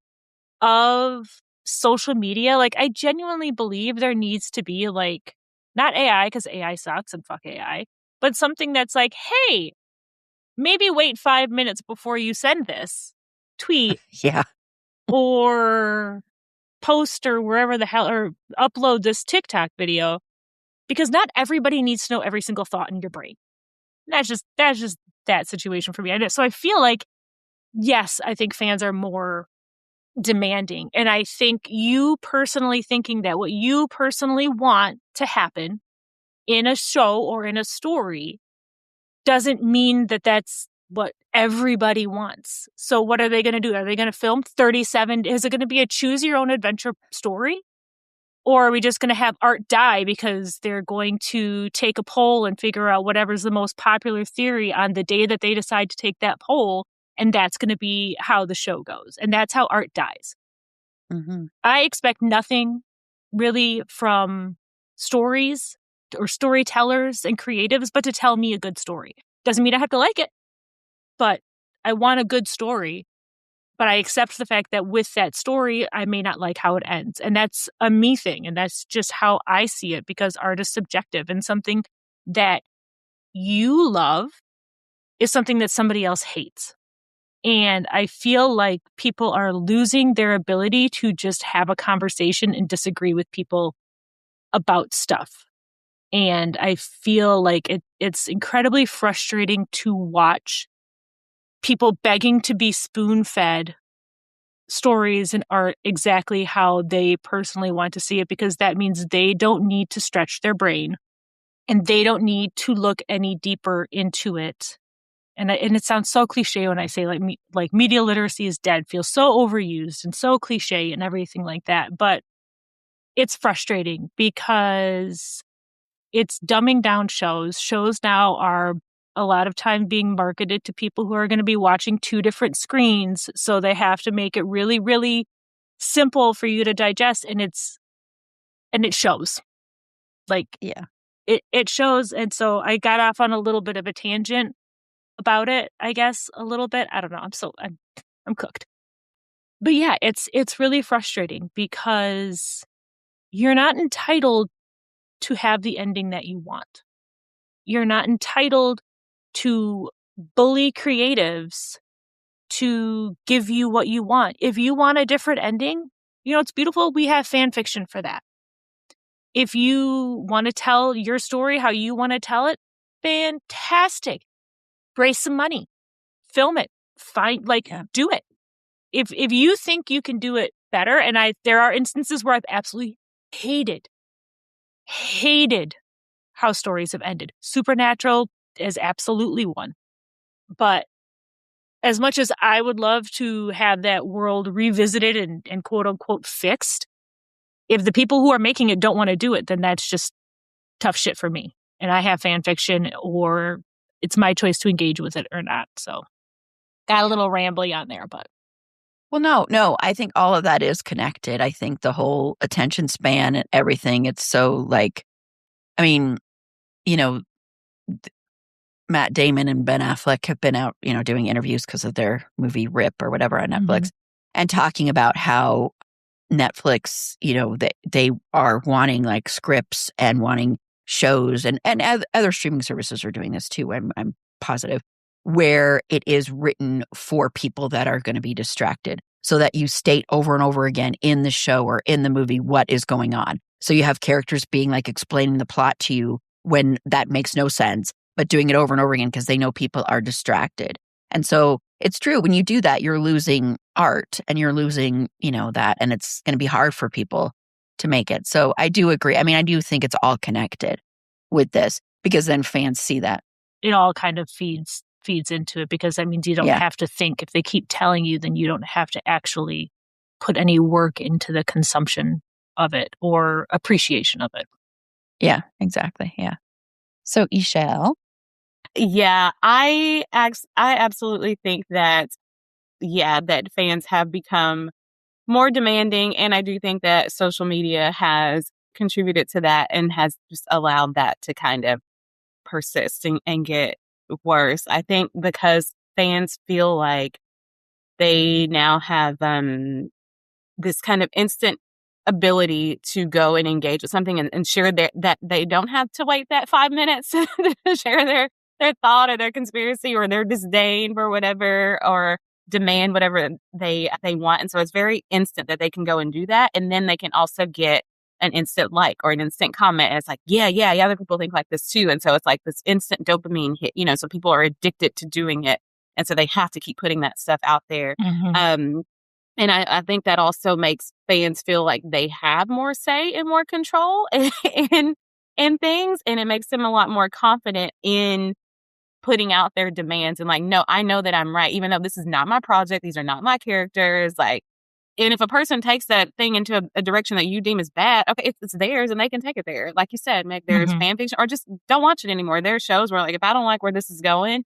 of social media, I genuinely believe there needs to be not AI because AI sucks and fuck AI, but something that's hey, maybe wait 5 minutes before you send this tweet. Yeah. Or post or wherever the hell, or upload this TikTok video, because not everybody needs to know every single thought in your brain. That's just that situation for me. So I feel yes, I think fans are more demanding. And I think you personally thinking that what you personally want to happen in a show or in a story doesn't mean that that's what everybody wants. So what are they going to do? Are they going to film 37? Is it going to be a choose your own adventure story? Or are we just going to have art die because they're going to take a poll and figure out whatever's the most popular theory on the day that they decide to take that poll, and that's going to be how the show goes. And that's how art dies. Mm-hmm. I expect nothing really from stories or storytellers and creatives, but to tell me a good story. Doesn't mean I have to like it, but I want a good story. But I accept the fact that with that story, I may not like how it ends. And that's a me thing. And that's just how I see it, because art is subjective, and something that you love is something that somebody else hates. And I feel like people are losing their ability to just have a conversation and disagree with people about stuff. And I feel like it's incredibly frustrating to watch people begging to be spoon-fed stories and art exactly how they personally want to see it, because that means they don't need to stretch their brain and they don't need to look any deeper into it. And it sounds so cliche when I say like media literacy is dead, feels so overused and so cliche and everything like that. But it's frustrating because it's dumbing down shows. Shows now are a lot of time being marketed to people who are going to be watching 2 different screens. So they have to make it really, really simple for you to digest. And it shows. Like, Yeah. it shows. And so I got off on a little bit of a tangent about it, I guess, a little bit. I don't know. I'm cooked. But yeah, it's really frustrating because you're not entitled to have the ending that you want. You're not entitled to bully creatives to give you what you want. If you want a different ending, it's beautiful. We have fan fiction for that. If you want to tell your story how you want to tell it, fantastic. Raise some money. Film it. Do it. If you think you can do it better, and there are instances where I've absolutely hated how stories have ended. Supernatural is absolutely one. But as much as I would love to have that world revisited and quote unquote fixed, if the people who are making it don't want to do it, then that's just tough shit for me. And I have fan fiction, or it's my choice to engage with it or not. So got a little rambly on there, but. Well, no, I think all of that is connected. I think the whole attention span and everything, it's so Matt Damon and Ben Affleck have been out, doing interviews because of their movie Rip or whatever on Netflix, and talking about how Netflix, they are wanting like scripts and wanting shows, and other streaming services are doing this too. I'm positive, where it is written for people that are going to be distracted, so that you state over and over again in the show or in the movie what is going on. So you have characters being like explaining the plot to you when that makes no sense, but doing it over and over again because they know people are distracted. And so it's true, when you do that, you're losing art and you're losing, that, and it's going to be hard for people to make it. So I do agree. I mean, I do think it's all connected with this, because then fans see that. It all kind of feeds into it, because that means you don't have to think. If they keep telling you, then you don't have to actually put any work into the consumption of it or appreciation of it. Yeah, exactly. Yeah. So Ishelle. Yeah, I absolutely think that, that fans have become more demanding. And I do think that social media has contributed to that and has just allowed that to kind of persist and get worse. I think because fans feel like they now have this kind of instant ability to go and engage with something and share that they don't have to wait that 5 minutes to share their thought or their conspiracy or their disdain for whatever, or demand whatever they want. And so it's very instant that they can go and do that. And then they can also get an instant like or an instant comment. And it's like, yeah, other people think like this too. And so it's like this instant dopamine hit, so people are addicted to doing it. And so they have to keep putting that stuff out there. Mm-hmm. And I think that also makes fans feel like they have more say and more control in things. And it makes them a lot more confident in putting out their demands and like, no, I know that I'm right, even though this is not my project. These are not my characters. Like, and if a person takes that thing into a direction that you deem as bad, okay, it's theirs and they can take it there. Like you said, make there's fan fiction, or just don't watch it anymore. There are shows where like, if I don't like where this is going,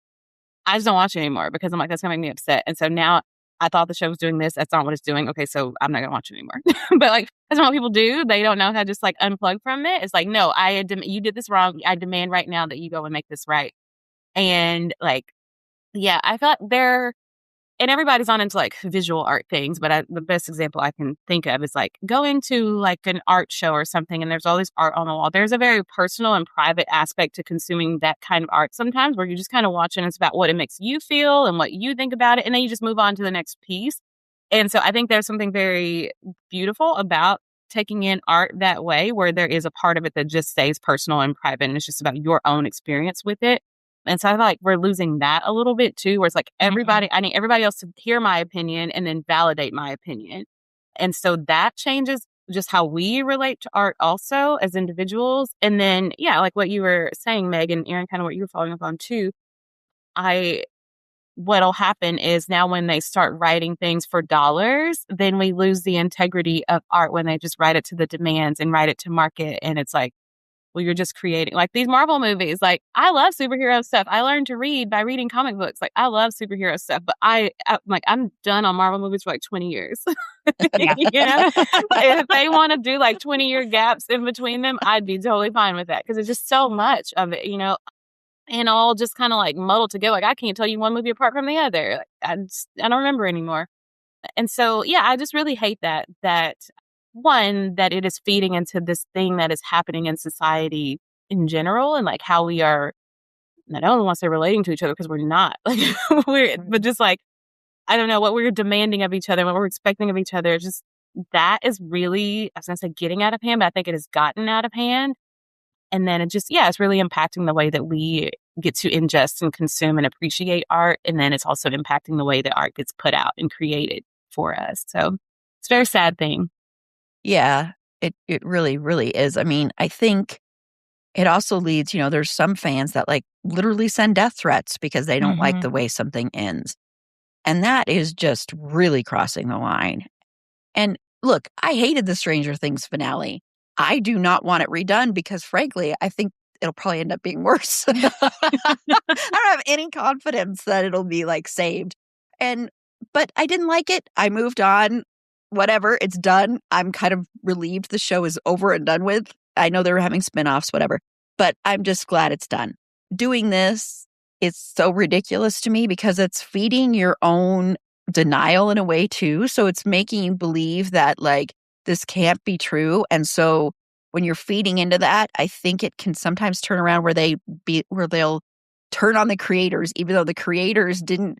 I just don't watch it anymore, because I'm like, that's going to make me upset. And so now I thought the show was doing this. That's not what it's doing. Okay, so I'm not going to watch it anymore. But like, that's not what people do. They don't know how to just like unplug from it. It's like, no, you did this wrong. I demand right now that you go and make this right. And like, yeah, I thought and everybody's on into like visual art things, but the best example I can think of is like going to like an art show or something, and there's all this art on the wall. There's a very personal and private aspect to consuming that kind of art sometimes, where you're just kind of watching. It's about what it makes you feel and what you think about it, and then you just move on to the next piece. And so I think there's something very beautiful about taking in art that way, where there is a part of it that just stays personal and private, and it's just about your own experience with it. And so I feel like we're losing that a little bit too, where it's like I need everybody else to hear my opinion and then validate my opinion. And so that changes just how we relate to art also as individuals. And then, yeah, like what you were saying, Meg, and Erin, kind of what you were following up on too. What'll happen is now when they start writing things for dollars, then we lose the integrity of art when they just write it to the demands and write it to market. And it's like, well, you're just creating like these Marvel movies. Like, I love superhero stuff. I learned to read by reading comic books. Like, I love superhero stuff, but I'm done on Marvel movies for like 20 years. Yeah. You know? If they want to do like 20-year gaps in between them, I'd be totally fine with that, because it's just so much of it, you know, and all just kind of like muddled together. Like, I can't tell you one movie apart from the other. Like, I don't remember anymore. And so, yeah, I just really hate that one, that it is feeding into this thing that is happening in society in general, and like how we are, I don't want to say relating to each other, because we're not, like but just like, I don't know, what we're demanding of each other, what we're expecting of each other. Just that is really, I was going to say getting out of hand, but I think it has gotten out of hand. And then it just, yeah, it's really impacting the way that we get to ingest and consume and appreciate art. And then it's also impacting the way that art gets put out and created for us. So it's a very sad thing. Yeah, it really, really is. I mean, I think it also leads, there's some fans that like literally send death threats because they don't like the way something ends. And that is just really crossing the line. And look, I hated the Stranger Things finale. I do not want it redone because, frankly, I think it'll probably end up being worse. I don't have any confidence that it'll be like saved. But I didn't like it. I moved on. Whatever, it's done. I'm kind of relieved the show is over and done with. I know they were having spinoffs, whatever, but I'm just glad it's done. Doing this is so ridiculous to me because it's feeding your own denial in a way too. So it's making you believe that like this can't be true. And so when you're feeding into that, I think it can sometimes turn around where they'll turn on the creators, even though the creators didn't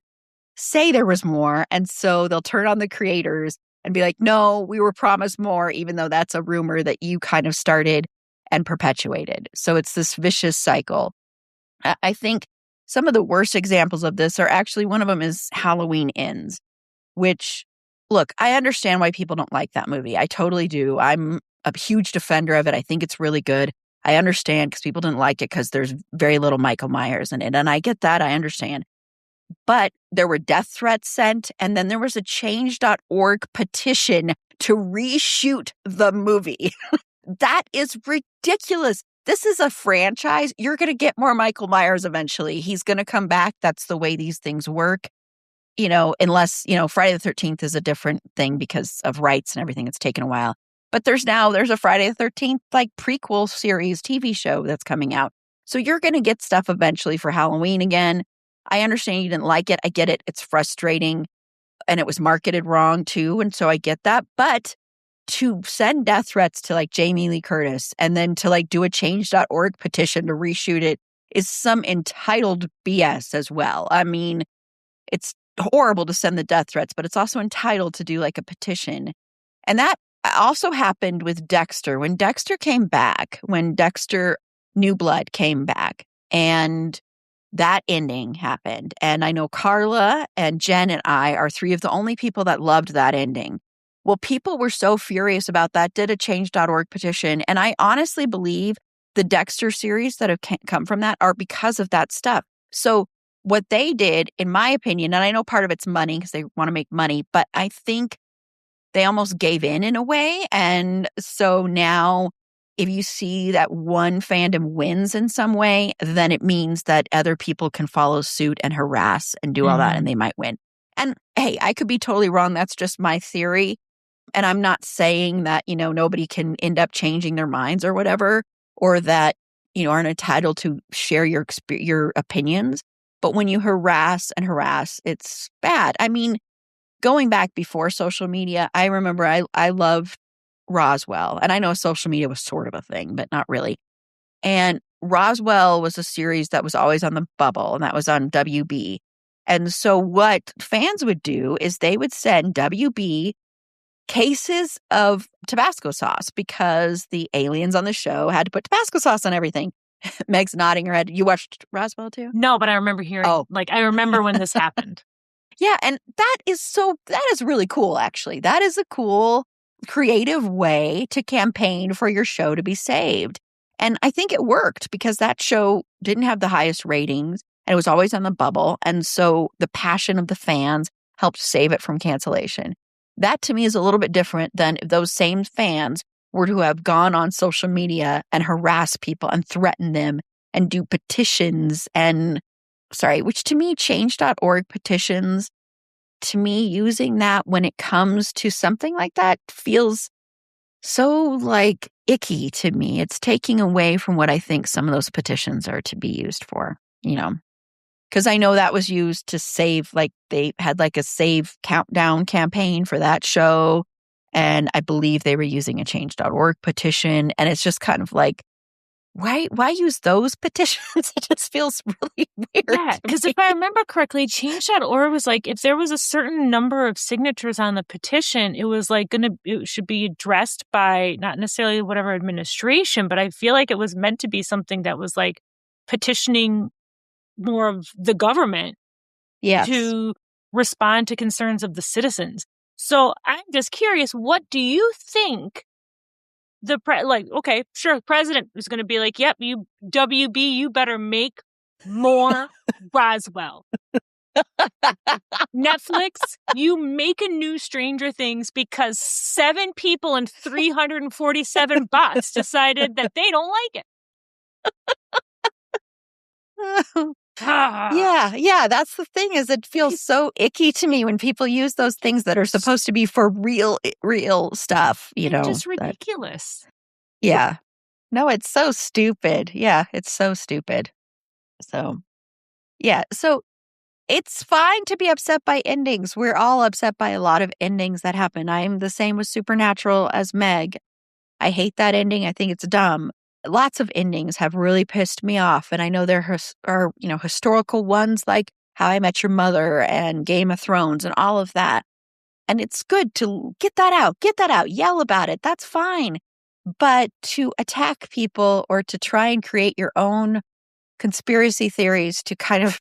say there was more. And so they'll turn on the creators and be like, no, we were promised more, even though that's a rumor that you kind of started and perpetuated. So it's this vicious cycle. I think some of the worst examples of this are actually, one of them is Halloween Ends, which, look, I understand why people don't like that movie. I totally do. I'm a huge defender of it. I think it's really good. I understand because people didn't like it because there's very little Michael Myers in it. And I get that. I understand. But there were death threats sent, and then there was a change.org petition to reshoot the movie. That is ridiculous. This is a franchise. You're going to get more Michael Myers eventually. He's going to come back. That's the way these things work. Unless, Friday the 13th is a different thing because of rights and everything. It's taken a while. But there's a Friday the 13th like prequel series TV show that's coming out. So you're going to get stuff eventually for Halloween again. I understand you didn't like it. I get it. It's frustrating. And it was marketed wrong too. And so I get that. But to send death threats to like Jamie Lee Curtis and then to like do a change.org petition to reshoot it is some entitled BS as well. I mean, it's horrible to send the death threats, but it's also entitled to do like a petition. And that also happened with Dexter. When Dexter came back, when Dexter New Blood came back, and that ending happened. And I know Carla and Jen and I are three of the only people that loved that ending. Well, people were so furious about that, did a change.org petition. And I honestly believe the Dexter series that have come from that are because of that stuff. So what they did, in my opinion, and I know part of it's money because they want to make money, but I think they almost gave in a way. And so now if you see that one fandom wins in some way, then it means that other people can follow suit and harass and do all that, and they might win. And hey, I could be totally wrong. That's just my theory. And I'm not saying that, nobody can end up changing their minds or whatever, or that, aren't entitled to share your opinions. But when you harass and harass, it's bad. I mean, going back before social media, I remember I loved Roswell. And I know social media was sort of a thing, but not really. And Roswell was a series that was always on the bubble, and that was on WB. And so what fans would do is they would send WB cases of Tabasco sauce because the aliens on the show had to put Tabasco sauce on everything. Meg's nodding her head. You watched Roswell too? No, but I remember hearing, I remember when this happened. Yeah, and that is really cool, actually. That is a cool, creative way to campaign for your show to be saved. And I think it worked because that show didn't have the highest ratings and it was always on the bubble. And so the passion of the fans helped save it from cancellation. That to me is a little bit different than if those same fans were to have gone on social media and harass people and threaten them and do petitions which to me, change.org petitions, to me, using that when it comes to something like that feels so icky to me. It's taking away from what I think some of those petitions are to be used for, because I know that was used to save, they had a save countdown campaign for that show. And I believe they were using a change.org petition. And it's just kind of why use those petitions? It just feels really weird. Yeah, because if I remember correctly, change.org was if there was a certain number of signatures on the petition, it was it should be addressed by not necessarily whatever administration, but I feel like it was meant to be something that was petitioning more of the government to respond to concerns of the citizens. So I'm just curious, what do you think okay, sure, president is going to be yep, you WB, you better make more Roswell. Netflix, you make a new Stranger Things because 7 people and 347 bots decided that they don't like it. Yeah, that's the thing, is it feels so icky to me when people use those things that are supposed to be for real stuff, Just ridiculous. Yeah. No, it's so stupid. Yeah, it's so stupid. So, yeah. So it's fine to be upset by endings. We're all upset by a lot of endings that happen. I'm the same with Supernatural as Meg. I hate that ending. I think it's dumb. Lots of endings have really pissed me off. And I know there are historical ones like How I Met Your Mother and Game of Thrones and all of that. And it's good to get that out, yell about it. That's fine. But to attack people or to try and create your own conspiracy theories to kind of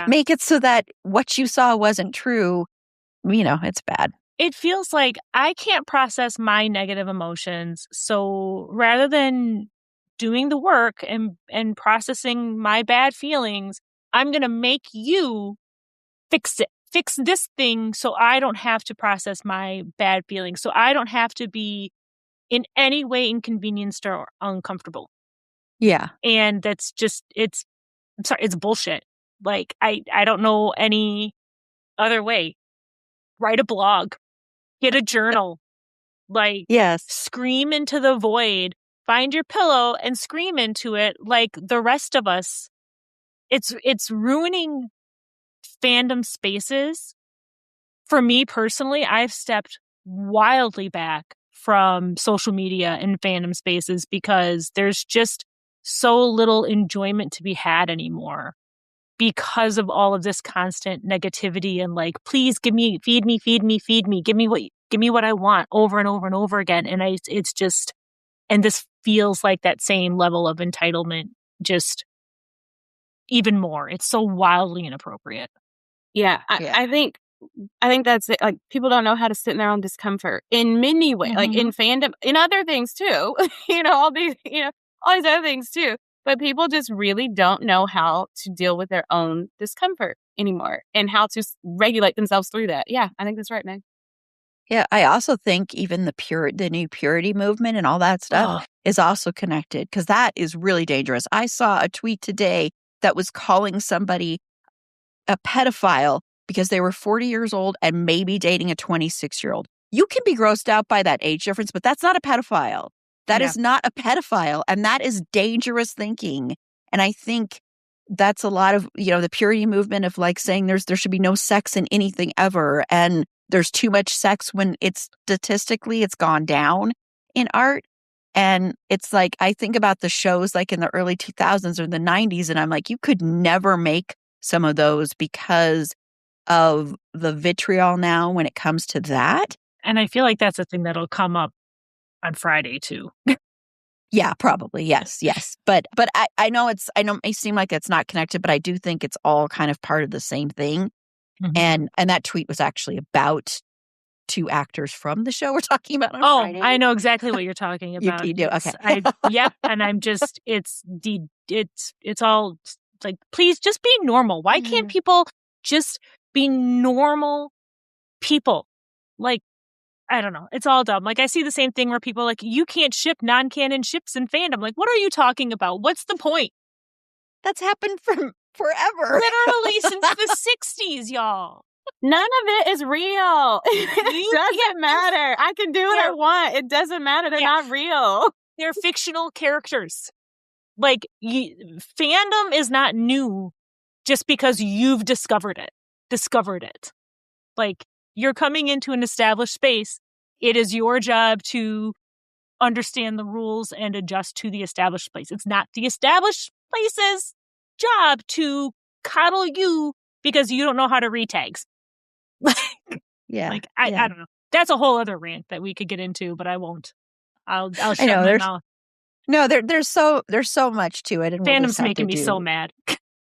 make it so that what you saw wasn't true, it's bad. It feels like I can't process my negative emotions. So rather than doing the work and processing my bad feelings, I'm going to make you fix it. Fix this thing so I don't have to process my bad feelings. So I don't have to be in any way inconvenienced or uncomfortable. Yeah. And that's just, it's bullshit. I don't know any other way. Write a blog. Get a journal. Yes. Scream into the void. Find your pillow and scream into it like the rest of us. It's ruining fandom spaces. For me personally, I've stepped wildly back from social media and fandom spaces because there's just so little enjoyment to be had anymore because of all of this constant negativity and please feed me, give me what I want over and over and over again. And it's just, and this feels like that same level of entitlement, just even more. It's so wildly inappropriate. Yeah, I think that's it. People don't know how to sit in their own discomfort in many ways, in fandom, in other things too. All these other things too. But people just really don't know how to deal with their own discomfort anymore and how to regulate themselves through that. Yeah, I think that's right, Meg. Yeah, I also think even the new purity movement and all that stuff is also connected because that is really dangerous. I saw a tweet today that was calling somebody a pedophile because they were 40 years old and maybe dating a 26-year-old. You can be grossed out by that age difference, but that's not a pedophile. That is not a pedophile, and that is dangerous thinking. And I think that's a lot of, the purity movement of like saying there should be no sex in anything ever, and there's too much sex when it's gone down in art. And it's like, I think about the shows like in the early 2000s or the 90s, and I'm like, you could never make some of those because of the vitriol now when it comes to that. And I feel like that's a thing that'll come up on Friday too. Yeah, probably. Yes. But I know it may seem like it's not connected, but I do think it's all kind of part of the same thing. Mm-hmm. And that tweet was actually about two actors from the show we're talking about on Friday. I know exactly what you're talking about. You do? Okay. And I'm just, it's all like, please just be normal. Why can't people just be normal people? Like, I don't know. It's all dumb. Like, I see the same thing where people are like, you can't ship non-canon ships in fandom. Like, what are you talking about? What's the point? That's happened from forever. Literally since the 60s, y'all. None of it is real. It doesn't matter. I can do what I want. It doesn't matter. They're not real. They're fictional characters. Like, fandom is not new just because you've discovered it. Like, you're coming into an established space. It is your job to understand the rules and adjust to the established place. It's not the established place's job to coddle you because you don't know how to read tags. I don't know. That's a whole other rant that we could get into, but I won't. I'll shut my mouth. No, there's so much to it, and fandom's making me so mad.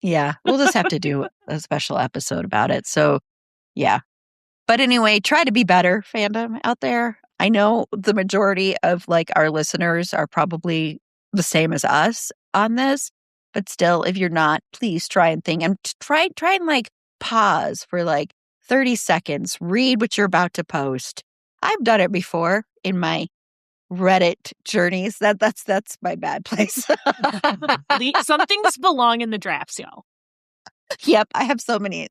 Yeah, we'll just have to do a special episode about it. So, yeah. But anyway, try to be better, fandom out there. I know the majority of like our listeners are probably the same as us on this, but still, if you're not, please try and think and try and like pause for like 30 seconds, read what you're about to post. I've done it before in my Reddit journeys. That's my bad place. Some things belong in the drafts, y'all. Yep, I have so many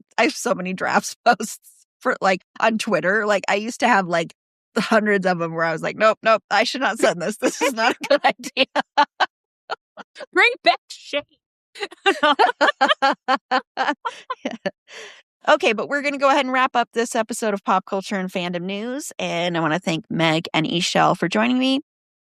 drafts posts for like on Twitter. Like I used to have like hundreds of them where I was like, nope, I should not send this. This is not a good idea. Bring back shame. Yeah. Okay, but we're going to go ahead and wrap up this episode of Pop Culture and Fandom News. And I want to thank Meg and Ishel for joining me.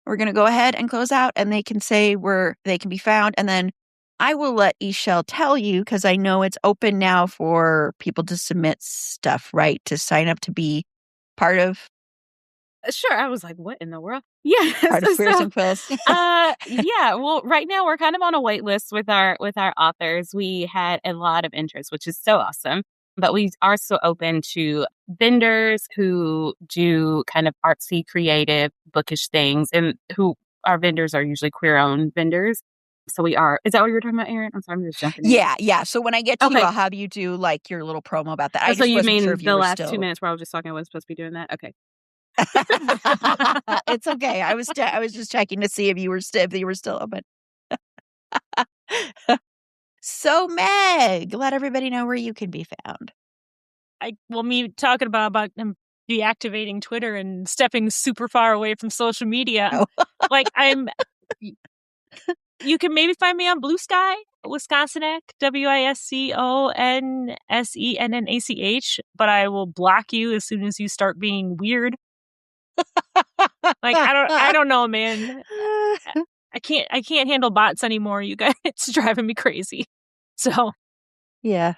We're going to go ahead and close out, and they can say where they can be found. And then I will let Ishel tell you, because I know it's open now for people to submit stuff, right? To sign up to be part of. Sure. I was like, what in the world? Yeah. Part of Queers and Quills. Yeah. Well, right now we're kind of on a wait list with our authors. We had a lot of interest, which is so awesome. But we are still open to vendors who do kind of artsy, creative, bookish things, and who our vendors are usually queer-owned vendors. So we are. Is that what you're talking about, Erin? I'm sorry, I'm just jumping in. Yeah. So when I get to you, I'll have you do like your little promo about that. So you mean the last 2 minutes where I was just talking, I wasn't supposed to be doing that? Okay. It's okay. I was just checking to see if you were still open. So Meg, let everybody know where you can be found. Me talking about deactivating Twitter and stepping super far away from social media. Oh. Like you can maybe find me on Blue Sky, Wisconsinach, WISCONSENNACH, but I will block you as soon as you start being weird. Like I don't know, man. I can't handle bots anymore, you guys. It's driving me crazy. So yeah,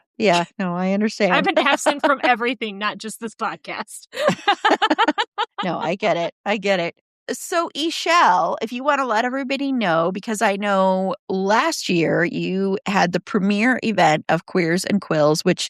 no, I understand. I've been absent from everything, not just this podcast. No, I get it. So Ishel, if you want to let everybody know, because I know last year you had the premiere event of Queers and Quills, which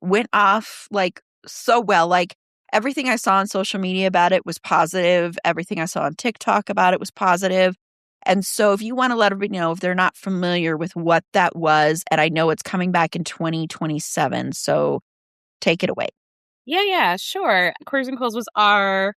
went off like so well. Like everything I saw on social media about it was positive. Everything I saw on TikTok about it was positive. And so if you want to let everybody know if they're not familiar with what that was, and I know it's coming back in 2027, so take it away. Yeah, sure. Queers and Quills was our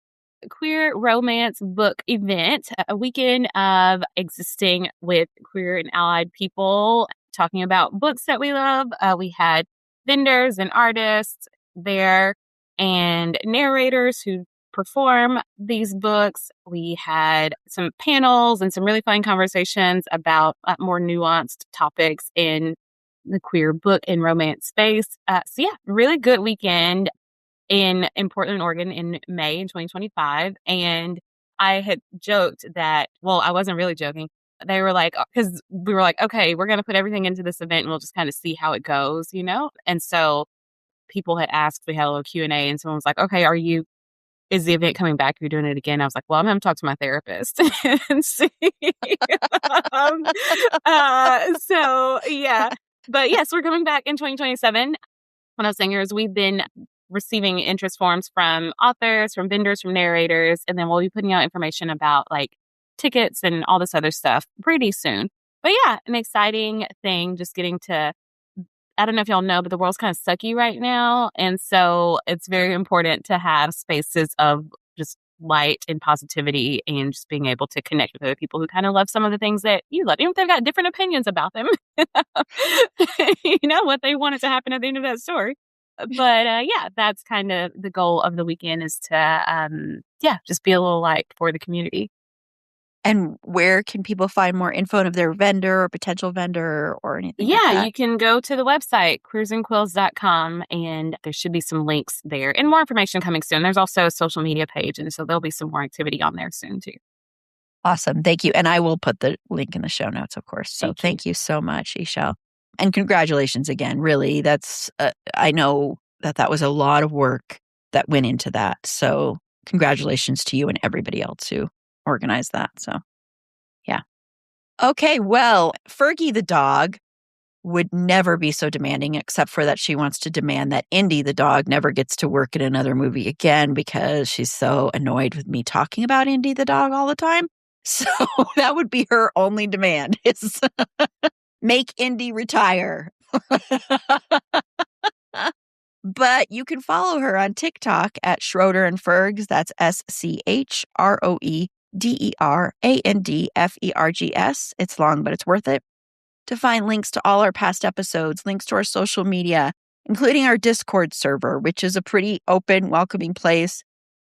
queer romance book event, a weekend of existing with queer and allied people, talking about books that we love. We had vendors and artists there and narrators who perform these books. We had some panels and some really fun conversations about more nuanced topics in the queer book and romance space. So yeah, really good weekend in Portland, Oregon in May in 2025. And I had joked that, well, I wasn't really joking. They were like, because we were like, okay, we're going to put everything into this event and we'll just kind of see how it goes, you know? And so people had asked, we had a little Q&A and someone was like, okay, is the event coming back? You're doing it again? I was like, well, I'm going to talk to my therapist and see. um, so yeah, but yes, we're coming back in 2027. What I was saying here is we've been receiving interest forms from authors, from vendors, from narrators, and then we'll be putting out information about like tickets and all this other stuff pretty soon. But yeah, an exciting thing, just getting to, I don't know if y'all know, but the world's kind of sucky right now. And so it's very important to have spaces of just light and positivity and just being able to connect with other people who kind of love some of the things that you love, even if they've got different opinions about them. You know, what they wanted to happen at the end of that story. But yeah, that's kind of the goal of the weekend is to, just be a little light for the community. And where can people find more info of their vendor or potential vendor or anything like Yeah, that? you can go to the website, queersandquills.com, and there should be some links there and more information coming soon. There's also a social media page, and so there'll be some more activity on there soon, too. Awesome. Thank you. And I will put the link in the show notes, of course. So thank you so much, Ishel. And congratulations again. Really, that's, I know that was a lot of work that went into that. So congratulations to you and everybody else who organized that. So yeah. Okay. Well, Fergie the dog would never be so demanding, except for that she wants to demand that Indy the dog never gets to work in another movie again because she's so annoyed with me talking about Indy the dog all the time. So that would be her only demand is make Indy retire. But you can follow her on TikTok at Schroeder and Fergs. That's SCHROEDERANDFERGS. It's long, but it's worth it. To find links to all our past episodes, links to our social media, including our Discord server, which is a pretty open, welcoming place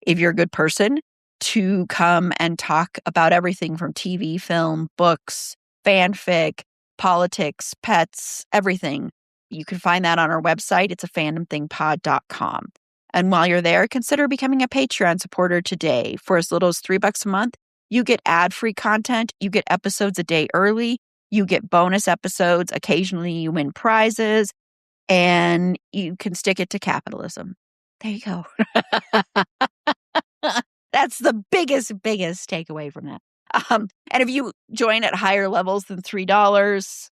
if you're a good person to come and talk about everything from TV, film, books, fanfic, politics, pets, everything. You can find that on our website. It's a fandomthingpod.com. And while you're there, consider becoming a Patreon supporter today. For as little as $3 a month, you get ad-free content, you get episodes a day early, you get bonus episodes, occasionally you win prizes, and you can stick it to capitalism. There you go. That's the biggest takeaway from that. And if you join at higher levels than $3,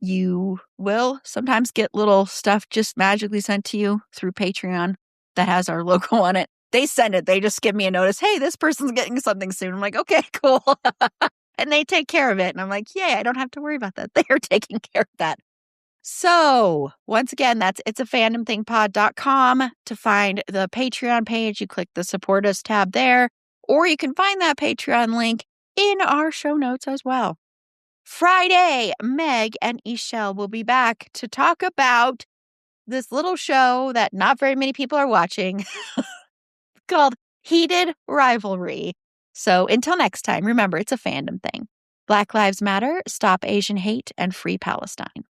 you will sometimes get little stuff just magically sent to you through Patreon that has our logo on it. They send it. They just give me a notice. Hey, this person's getting something soon. I'm like, okay, cool. And they take care of it. And I'm like, yay, I don't have to worry about that. They're taking care of that. So once again, it's a fandomthingpod.com to find the Patreon page. You click the support us tab there, or you can find that Patreon link in our show notes as well. Friday, Meg and Ishel will be back to talk about this little show that not very many people are watching called Heated Rivalry. So until next time, remember, it's a fandom thing. Black Lives Matter, Stop Asian Hate, and Free Palestine.